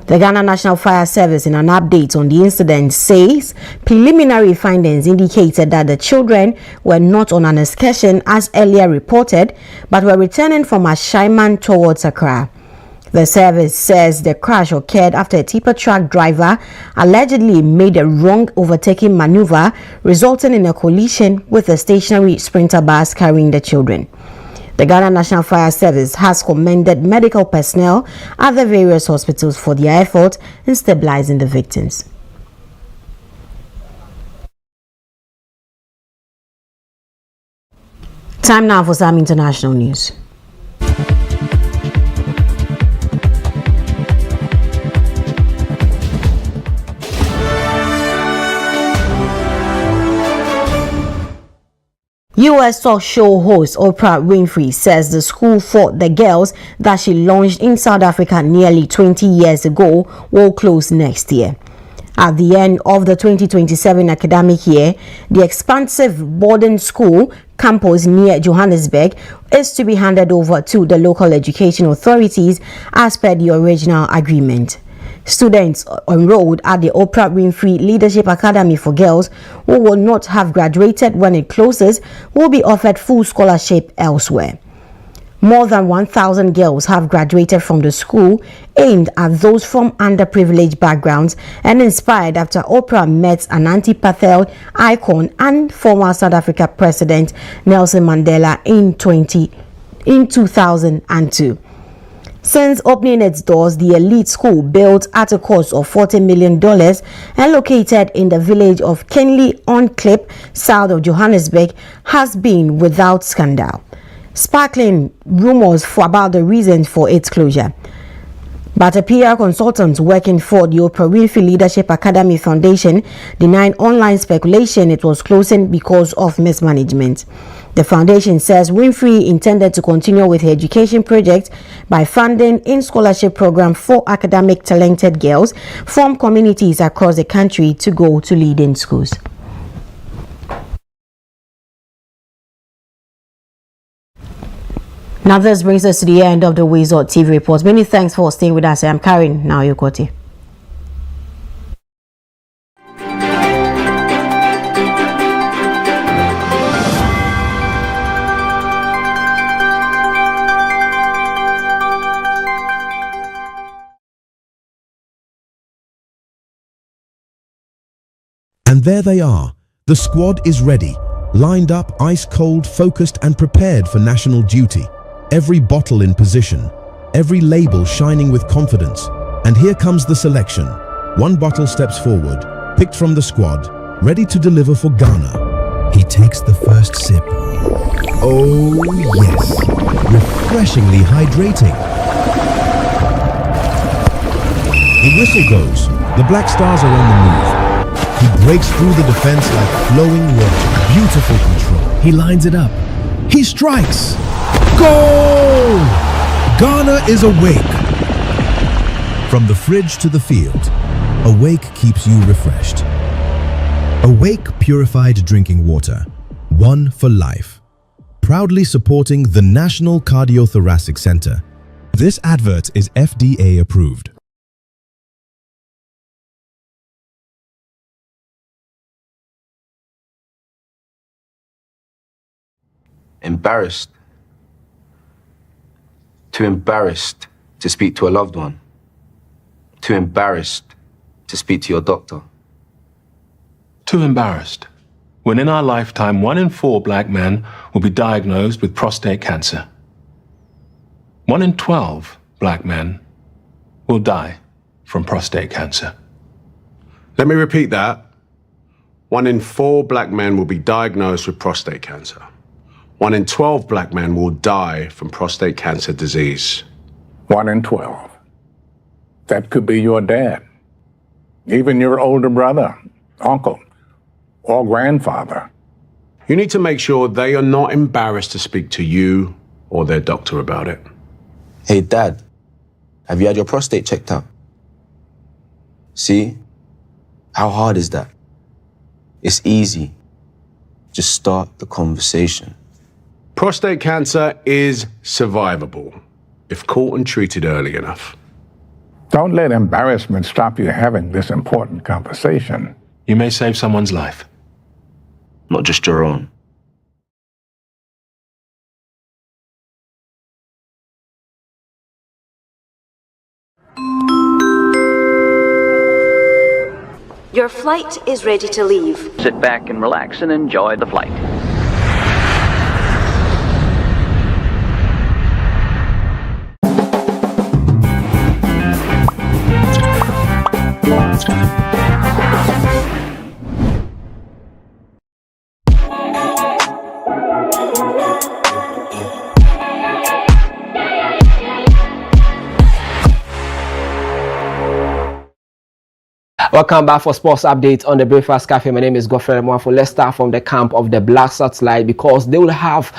The Ghana National Fire Service, in an update on the incident, says preliminary findings indicated that the children were not on an excursion as earlier reported, but were returning from Ashaiman towards Accra. The service says the crash occurred after a tipper truck driver allegedly made a wrong overtaking maneuver, resulting in a collision with a stationary sprinter bus carrying the children. The Ghana National Fire Service has commended medical personnel at the various hospitals for their effort in stabilizing the victims. Time now for some international news. U.S. talk show host Oprah Winfrey says the school for the girls that she launched in South Africa nearly 20 years ago will close next year. At the end of the 2027 academic year, the expansive boarding school campus near Johannesburg is to be handed over to the local education authorities as per the original agreement. Students enrolled at the Oprah Winfrey Leadership Academy for Girls who will not have graduated when it closes will be offered full scholarship elsewhere. More than 1,000 girls have graduated from the school, aimed at those from underprivileged backgrounds and inspired after Oprah met an anti-apartheid icon and former South Africa President Nelson Mandela in 2002. Since opening its doors, the elite school, built at a cost of $40 million and located in the village of Kenley-on-Klip, south of Johannesburg, has been without scandal, sparkling rumors about the reasons for its closure. But a PR consultant working for the Oprah Winfrey Leadership Academy Foundation denied online speculation it was closing because of mismanagement. The foundation says Winfrey intended to continue with her education project by funding a scholarship program for academic talented girls from communities across the country to go to leading schools. Now this brings us to the end of the WoezorTV report. Many thanks for staying with us. I'm Karen Naoyokoti. And there they are. The squad is ready, lined up, ice cold, focused and prepared for national duty. Every bottle in position, every label shining with confidence. And here comes the selection. One bottle steps forward, picked from the squad, ready to deliver for Ghana. He takes the first sip. Oh yes, refreshingly hydrating. The whistle goes. The Black Stars are on the move. He breaks through the defense like flowing water. Beautiful control. He lines it up. He strikes. Goal! Ghana is awake. From the fridge to the field, Awake keeps you refreshed. Awake purified drinking water. One for life. Proudly supporting the National Cardiothoracic Center. This advert is FDA approved. Embarrassed. Too embarrassed to speak to a loved one. Too embarrassed to speak to your doctor. Too embarrassed. When in our lifetime, 1 in 4 black men will be diagnosed with prostate cancer. 1 in 12 black men will die from prostate cancer. Let me repeat that. 1 in 4 black men will be diagnosed with prostate cancer. 1 in 12 black men will die from prostate cancer disease. 1 in 12. That could be your dad, even your older brother, uncle, or grandfather. You need to make sure they are not embarrassed to speak to you or their doctor about it. Hey, Dad, have you had your prostate checked out? See? How hard is that? It's easy. Just start the conversation. Prostate cancer is survivable if caught and treated early enough. Don't let embarrassment stop you having this important conversation. You may save someone's life. Not just your own. Your flight is ready to leave. Sit back and relax and enjoy the flight. Welcome back for Sports Update on the Breakfast Cafe. My name is Godfrey Mwafo. Let's start from the camp of the Black Satellite because they will have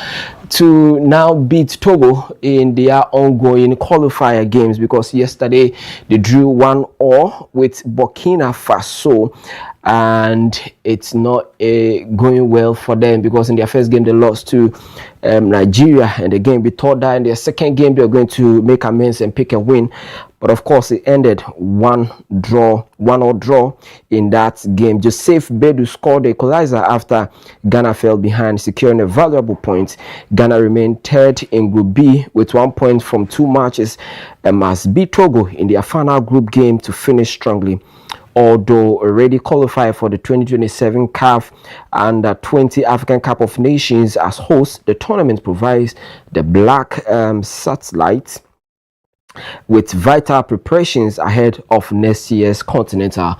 to now beat Togo in their ongoing qualifier games because yesterday they drew 1-1 with Burkina Faso. And it's not going well for them because in their first game they lost to Nigeria and the game we thought that in their second game they're going to make amends and pick a win, but of course it ended 1-1 draw in that game. Joseph Bedu scored the equalizer after Ghana fell behind, securing a valuable point. Ghana remained third in Group B with 1 point from 2 matches and must beat Togo in their final group game to finish strongly. Although already qualified for the 2027 CAF and 20 African Cup of Nations as host, the tournament provides the Black Satellite with vital preparations ahead of next year's Continental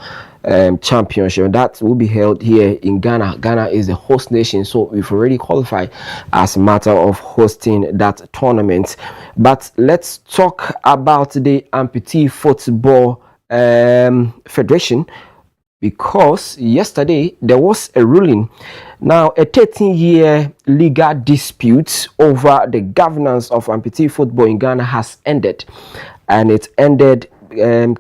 Championship that will be held here in Ghana. Ghana is the host nation, so we've already qualified as a matter of hosting that tournament. But let's talk about the Amputee Football Federation because yesterday there was a ruling. Now a 13-year legal dispute over the governance of amputee football in Ghana has ended, and it ended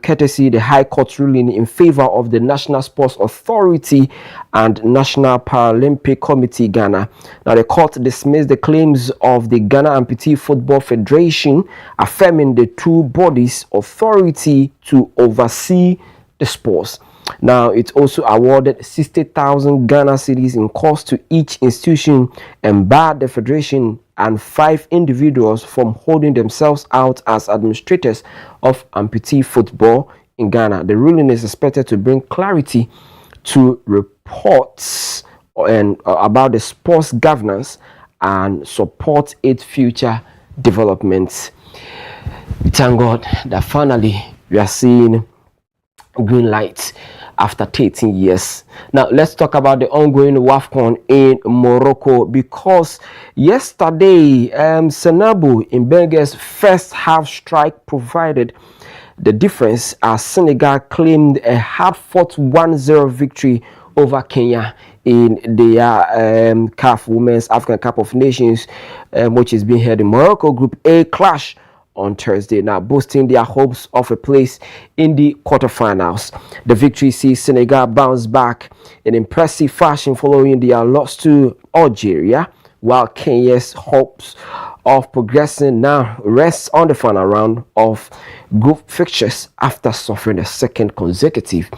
courtesy the High Court ruling in favor of the National Sports Authority and National Paralympic Committee Ghana. Now the court dismissed the claims of the Ghana Amputee Football Federation, affirming the two bodies' authority to oversee the sports. Now it also awarded 60,000 Ghana cedis in cost to each institution and barred the federation and 5 individuals from holding themselves out as administrators of amputee football in Ghana. The ruling is expected to bring clarity to reports about the sports governance and support its future developments. We thank God that finally we are seeing green light after 13 years. Now, let's talk about the ongoing WAFCON in Morocco, because yesterday, Senabu in Bengue's first half strike provided the difference as Senegal claimed a hard-fought 1-0 victory over Kenya in their CAF Women's African Cup of Nations, which is being held in Morocco. Group A clash on Thursday, now boosting their hopes of a place in the quarterfinals. The victory sees Senegal bounce back in impressive fashion following their loss to Algeria, while Kenya's hopes of progressing now rests on the final round of group fixtures after suffering a second consecutive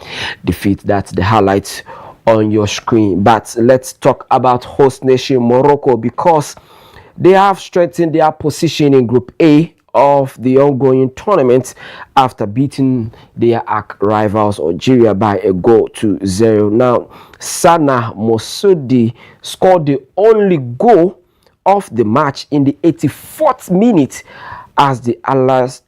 defeat. That's the highlights on your screen. But let's talk about host nation Morocco, because they have strengthened their position in Group A of the ongoing tournament after beating their arch rivals Algeria by 1-0. Now, Sana Mossoudi scored the only goal of the match in the 84th minute as the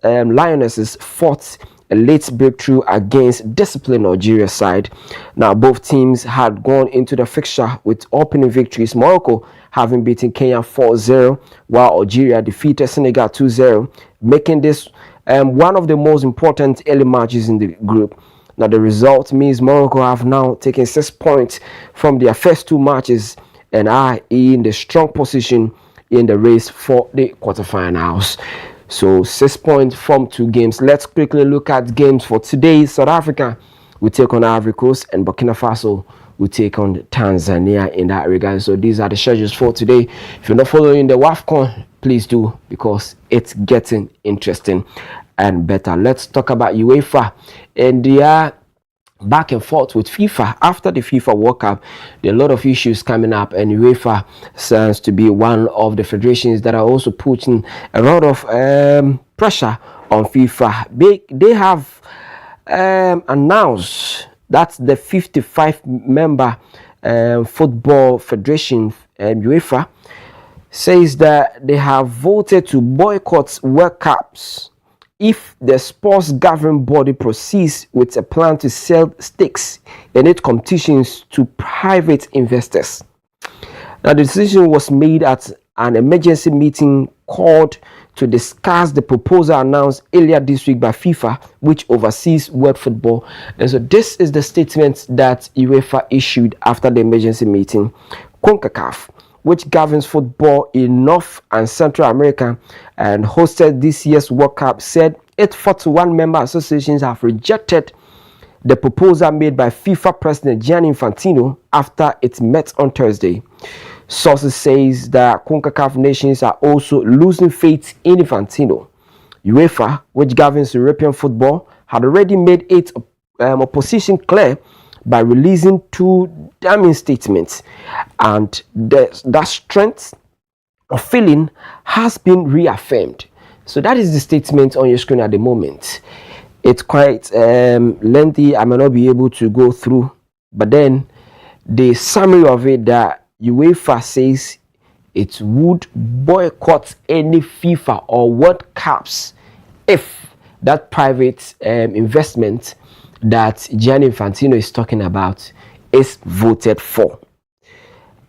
Lionesses fought a late breakthrough against disciplined Algeria side. Now, both teams had gone into the fixture with opening victories, Morocco having beaten Kenya 4-0, while Algeria defeated Senegal 2-0, making this one of the most important early matches in the group. Now, the result means Morocco have now taken 6 points from their first 2 matches and are in the strong position in the race for the quarterfinals. So 6 points from 2 games. Let's quickly look at games for today. South Africa will take on Ivory Coast, and Burkina Faso will take on Tanzania in that regard. So these are the schedules for today. If you're not following the WAFCON, please do, because it's getting interesting and better. Let's talk about UEFA and their back and forth with FIFA. After the FIFA World Cup, there are a lot of issues coming up, and UEFA stands to be one of the federations that are also putting a lot of pressure on FIFA. They have announced that the 55-member football federation, UEFA, says that they have voted to boycott World Cups if the sports governing body proceeds with a plan to sell stakes in its competitions to private investors. Now, the decision was made at an emergency meeting called to discuss the proposal announced earlier this week by FIFA, which oversees world football. And so this is the statement that UEFA issued after the emergency meeting. CONCACAF, which governs football in North and Central America and hosted this year's World Cup, said its 41 member associations have rejected the proposal made by FIFA President Gianni Infantino after it met on Thursday. Sources say that CONCACAF nations are also losing faith in Infantino. UEFA, which governs European football, had already made its opposition clear by releasing 2 damning statements, and that strength of feeling has been reaffirmed. So that is the statement on your screen at the moment. It's quite lengthy. I may not be able to go through, but then the summary of it, that UEFA says it would boycott any FIFA or World Cups if that private investment that Gianni Infantino is talking about is voted for.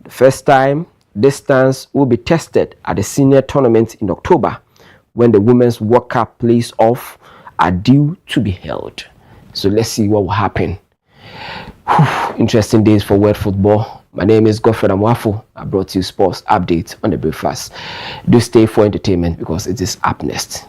The first time this stance will be tested at the senior tournament in October, when the Women's World Cup playoffs are due to be held. So let's see what will happen. Interesting days for world football. My name is Godfred Amwafu. I brought you sports update on the breakfast. Do stay for entertainment, because it is up next.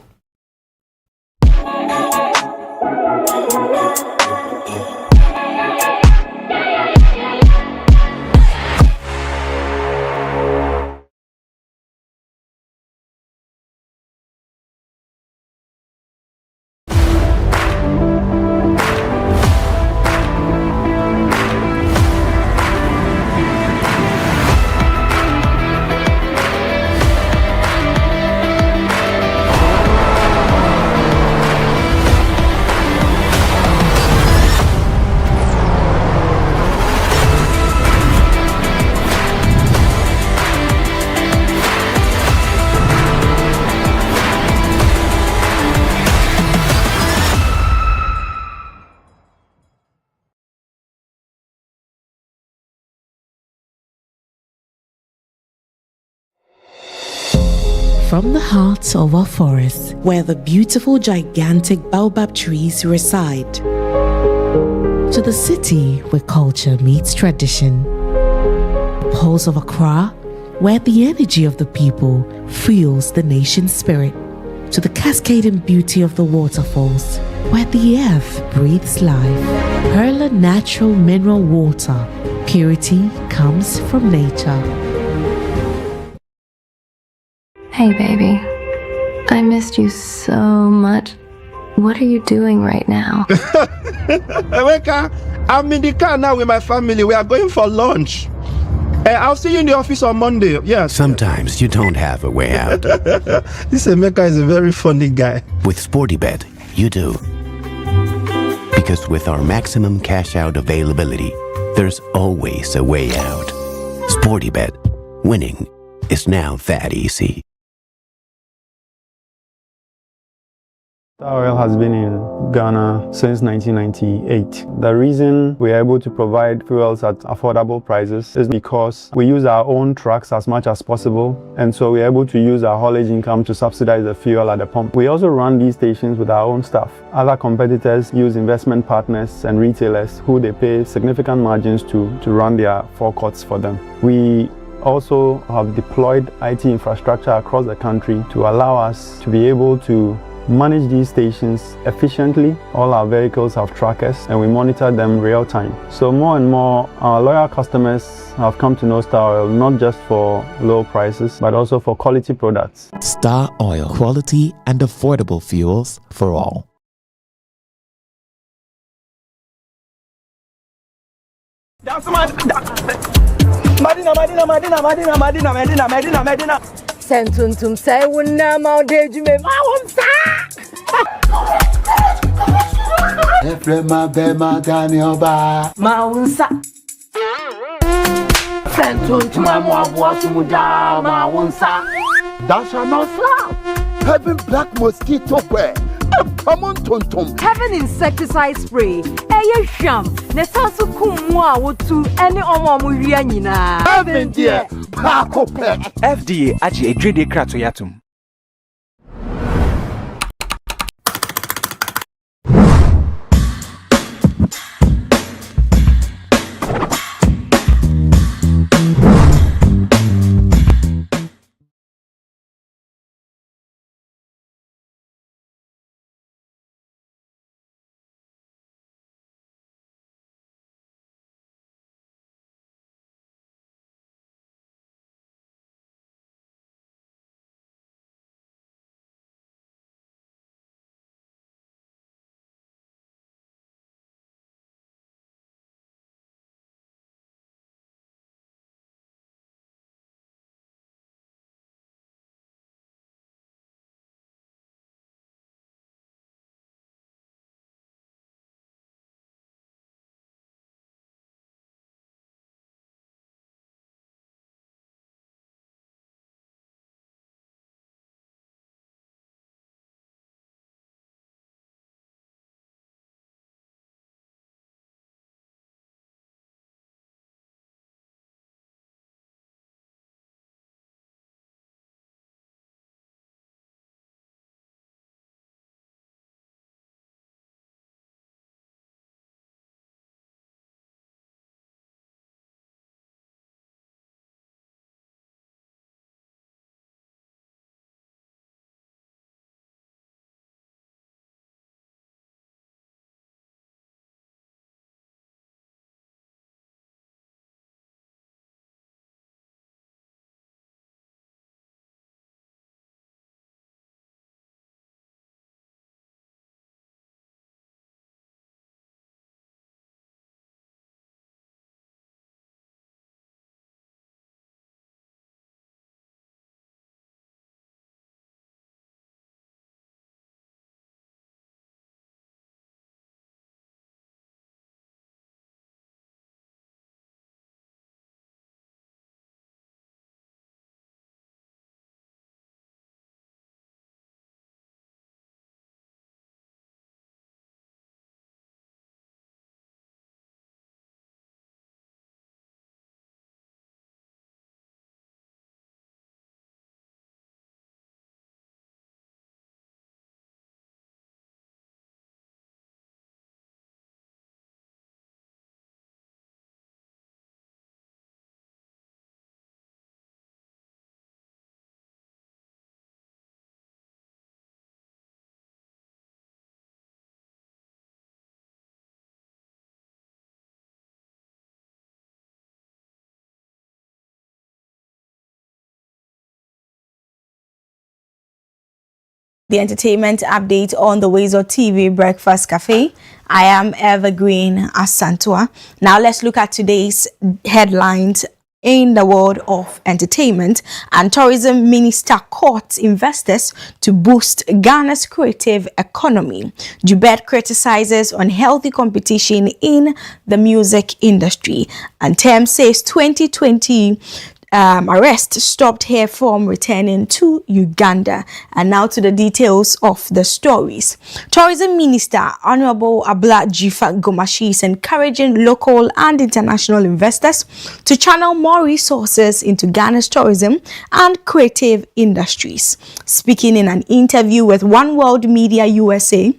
From the heart of our forests, where the beautiful gigantic baobab trees reside, to the city where culture meets tradition. Pulse of Accra, where the energy of the people fuels the nation's spirit. To the cascading beauty of the waterfalls, where the earth breathes life. Perla natural mineral water. Purity comes from nature. Hey, baby. I missed you so much. What are you doing right now? Emeka, I'm in the car now with my family. We are going for lunch. I'll see you in the office on Monday. Yes. Sometimes you don't have a way out. This Emeka is a very funny guy. With SportyBet, you do. Because with our maximum cash out availability, there's always a way out. SportyBet, winning is now that easy. Star Oil has been in Ghana since 1998. The reason we are able to provide fuels at affordable prices is because we use our own trucks as much as possible, and so we are able to use our haulage income to subsidize the fuel at the pump. We also run these stations with our own staff. Other competitors use investment partners and retailers who they pay significant margins to run their forecourts for them. We also have deployed IT infrastructure across the country to allow us to be able to manage these stations efficiently. All our vehicles have trackers and we monitor them real time. So more and more, our loyal customers have come to know Star Oil not just for low prices, but also for quality products. Star Oil, quality and affordable fuels for all. Madina. Sentuntum say wunna ma odejume ma wonsa. Efrema be magani oba. Ma wonsa. Sentuntum ma abwasumuda ma wonsa. That shall not slap. Having black mosquito wear. Heaven insecticide spray. Eye sham. Nesansu kumwa wotu any omo wiya nyina. Heaven dear. Pako pet. FDA aji edrede krato yatum. The entertainment update on the WoezorTV Breakfast Cafe. I am Evergreen Asantua. Now let's look at today's headlines in the world of entertainment. And tourism minister courts investors to boost Ghana's creative economy. Jubed criticizes unhealthy competition in the music industry. And Tem says 2020 arrest stopped her from returning to Uganda. And now to the details of the stories. Tourism Minister Honorable Abla Jifa Gomashi is encouraging local and international investors to channel more resources into Ghana's tourism and creative industries. Speaking in an interview with One World Media USA,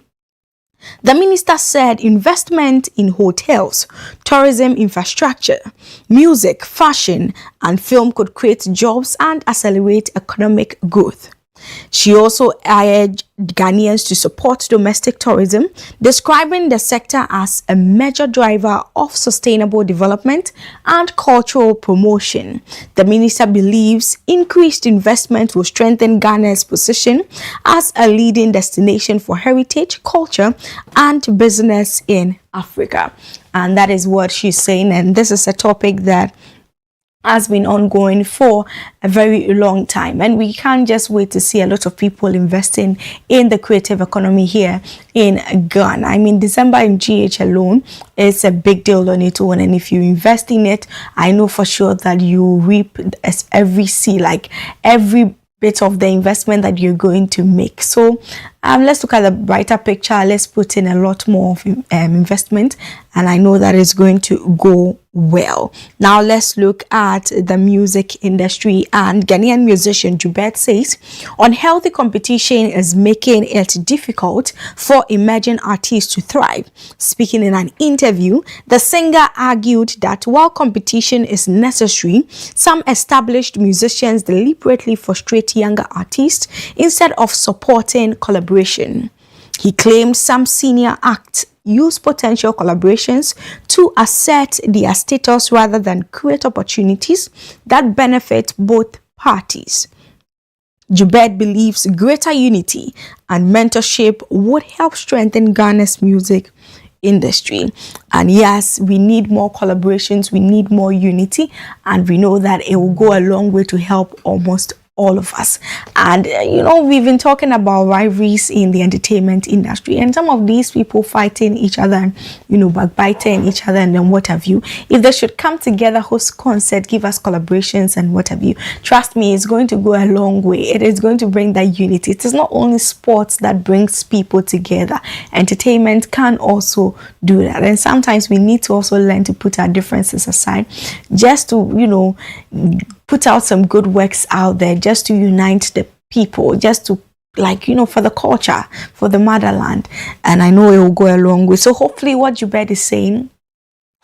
the minister said investment in hotels, tourism infrastructure, music, fashion, and film could create jobs and accelerate economic growth. She also urged Ghanaians to support domestic tourism, describing the sector as a major driver of sustainable development and cultural promotion. The minister believes increased investment will strengthen Ghana's position as a leading destination for heritage, culture, and business in Africa. And that is what she's saying. And this is a topic that has been ongoing for a very long time, and we can't just wait to see a lot of people investing in the creative economy here in Ghana. I mean, December in GH alone is a big deal on its own, and if you invest in it, I know for sure that you reap every bit of the investment that you're going to make. So let's look at the brighter picture. Let's put in a lot more of investment, and I know that it's going to go well. Now let's look at the music industry. And Ghanaian musician Jubed says unhealthy competition is making it difficult for emerging artists to thrive. Speaking in an interview, the singer argued that while competition is necessary, some established musicians deliberately frustrate younger artists instead of supporting collaboration. He claimed some senior acts use potential collaborations to assert their status rather than create opportunities that benefit both parties. Jubed believes greater unity and mentorship would help strengthen Ghana's music industry. And yes, we need more collaborations, we need more unity, and we know that it will go a long way to help almost all of us. And you know, we've been talking about rivalries in the entertainment industry, and some of these people fighting each other and, you know, backbiting each other and then what have you. If they should come together, host concert, give us collaborations and what have you, trust me, it's going to go a long way. It is going to bring that unity. It is not only sports that brings people together. Entertainment can also do that, and sometimes we need to also learn to put our differences aside, just to, you know, put out some good works out there, just to unite the people, just to, like, you know, for the culture, for the motherland. And I know it will go a long way. So hopefully what Jubed is saying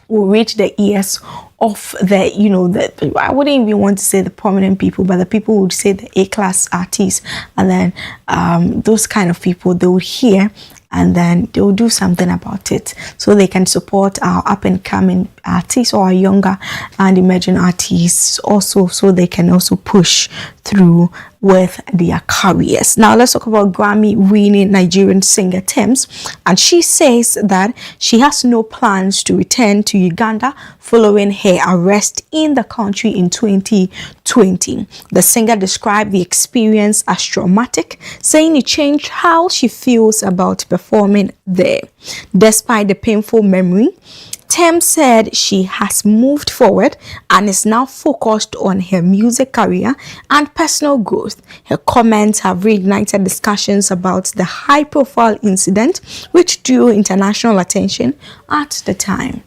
will reach the ears of the, you know, the, I wouldn't even want to say the prominent people, but the people would say the A-class artists, and then those kind of people, they would hear, and then they will do something about it so they can support our up-and-coming artists or our younger and emerging artists also, so they can also push through with their careers. Now let's talk about Grammy-winning Nigerian singer Tems, and she says that she has no plans to return to Uganda following her arrest in the country in 2020. The singer described the experience as traumatic, saying it changed how she feels about performing there. Despite the painful memory, Tem said she has moved forward and is now focused on her music career and personal growth. Her comments have reignited discussions about the high-profile incident which drew international attention at the time.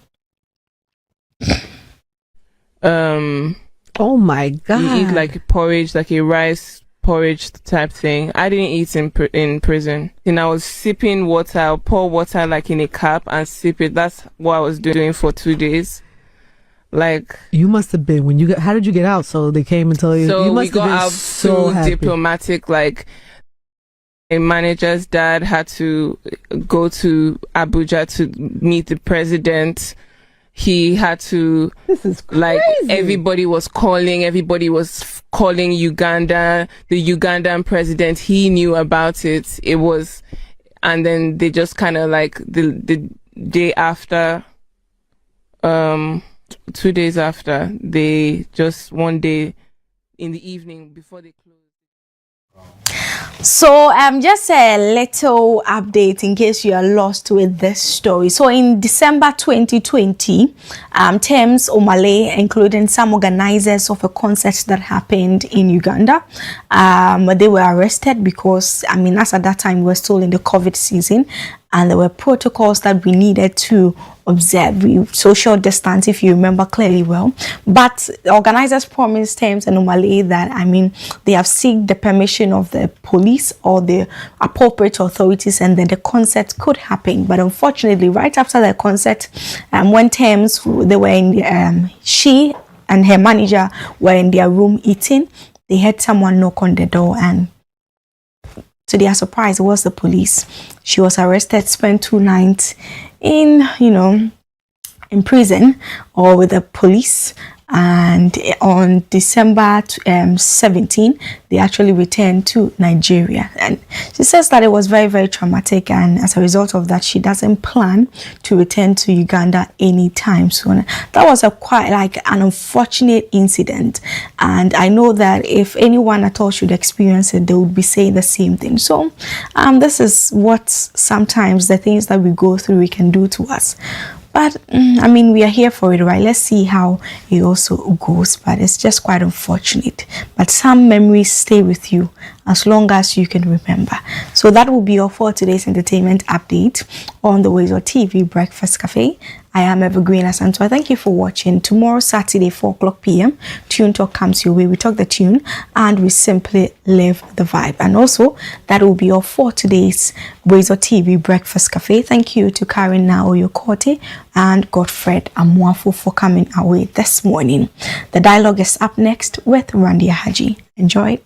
Oh my God. You eat like porridge, like a rice porridge type thing. I didn't eat in prison. And I was sipping water. I'll pour water like in a cup and sip it. That's what I was doing for 2 days. Like, you must have been, when you got, how did you get out? So they came and told you? So you must we got out so happy. Diplomatic. Like, a manager's dad had to go to Abuja to meet the president. he had to, this is crazy. Like, everybody was calling Uganda, the Ugandan president. He knew about it. It was, and then they just kind of like the day after, 2 days after, they just one day in the evening before they closed. So just a little update in case you are lost with this story. So in December 2020, Thames Omale, including some organizers of a concert that happened in Uganda, they were arrested because, I mean, as at that time we were still in the COVID season, and there were protocols that we needed to observe. Social distance, if you remember clearly well. But the organizers promised Thames and Omale that, I mean, they have sought the permission of the police or the appropriate authorities, and then the concert could happen. But unfortunately, right after the concert, when Thames, they were in, she and her manager were in their room eating, they heard someone knock on the door, and to their surprise, it was the police. She was arrested, spent 2 nights in, in prison or with the police. And on December 17, they actually returned to Nigeria. And she says that it was very, very traumatic. And as a result of that, she doesn't plan to return to Uganda anytime soon. That was quite like an unfortunate incident. And I know that if anyone at all should experience it, they would be saying the same thing. So this is what sometimes the things that we go through, we can do to us. But I mean, we are here for it, right? Let's see how it also goes. But it's just quite unfortunate. But some memories stay with you as long as you can remember. So that will be all for today's entertainment update on the WoezorTV Breakfast Cafe. I am Evergreen Asantwa. Thank you for watching. Tomorrow, Saturday, 4 o'clock p.m., Tune Talk comes your way. We talk the tune and we simply live the vibe. And also, that will be all for today's WoezorTV Breakfast Cafe. Thank you to Karen Naoyokote and Godfred Amwafo for coming our way this morning. The dialogue is up next with Randia Haji. Enjoy.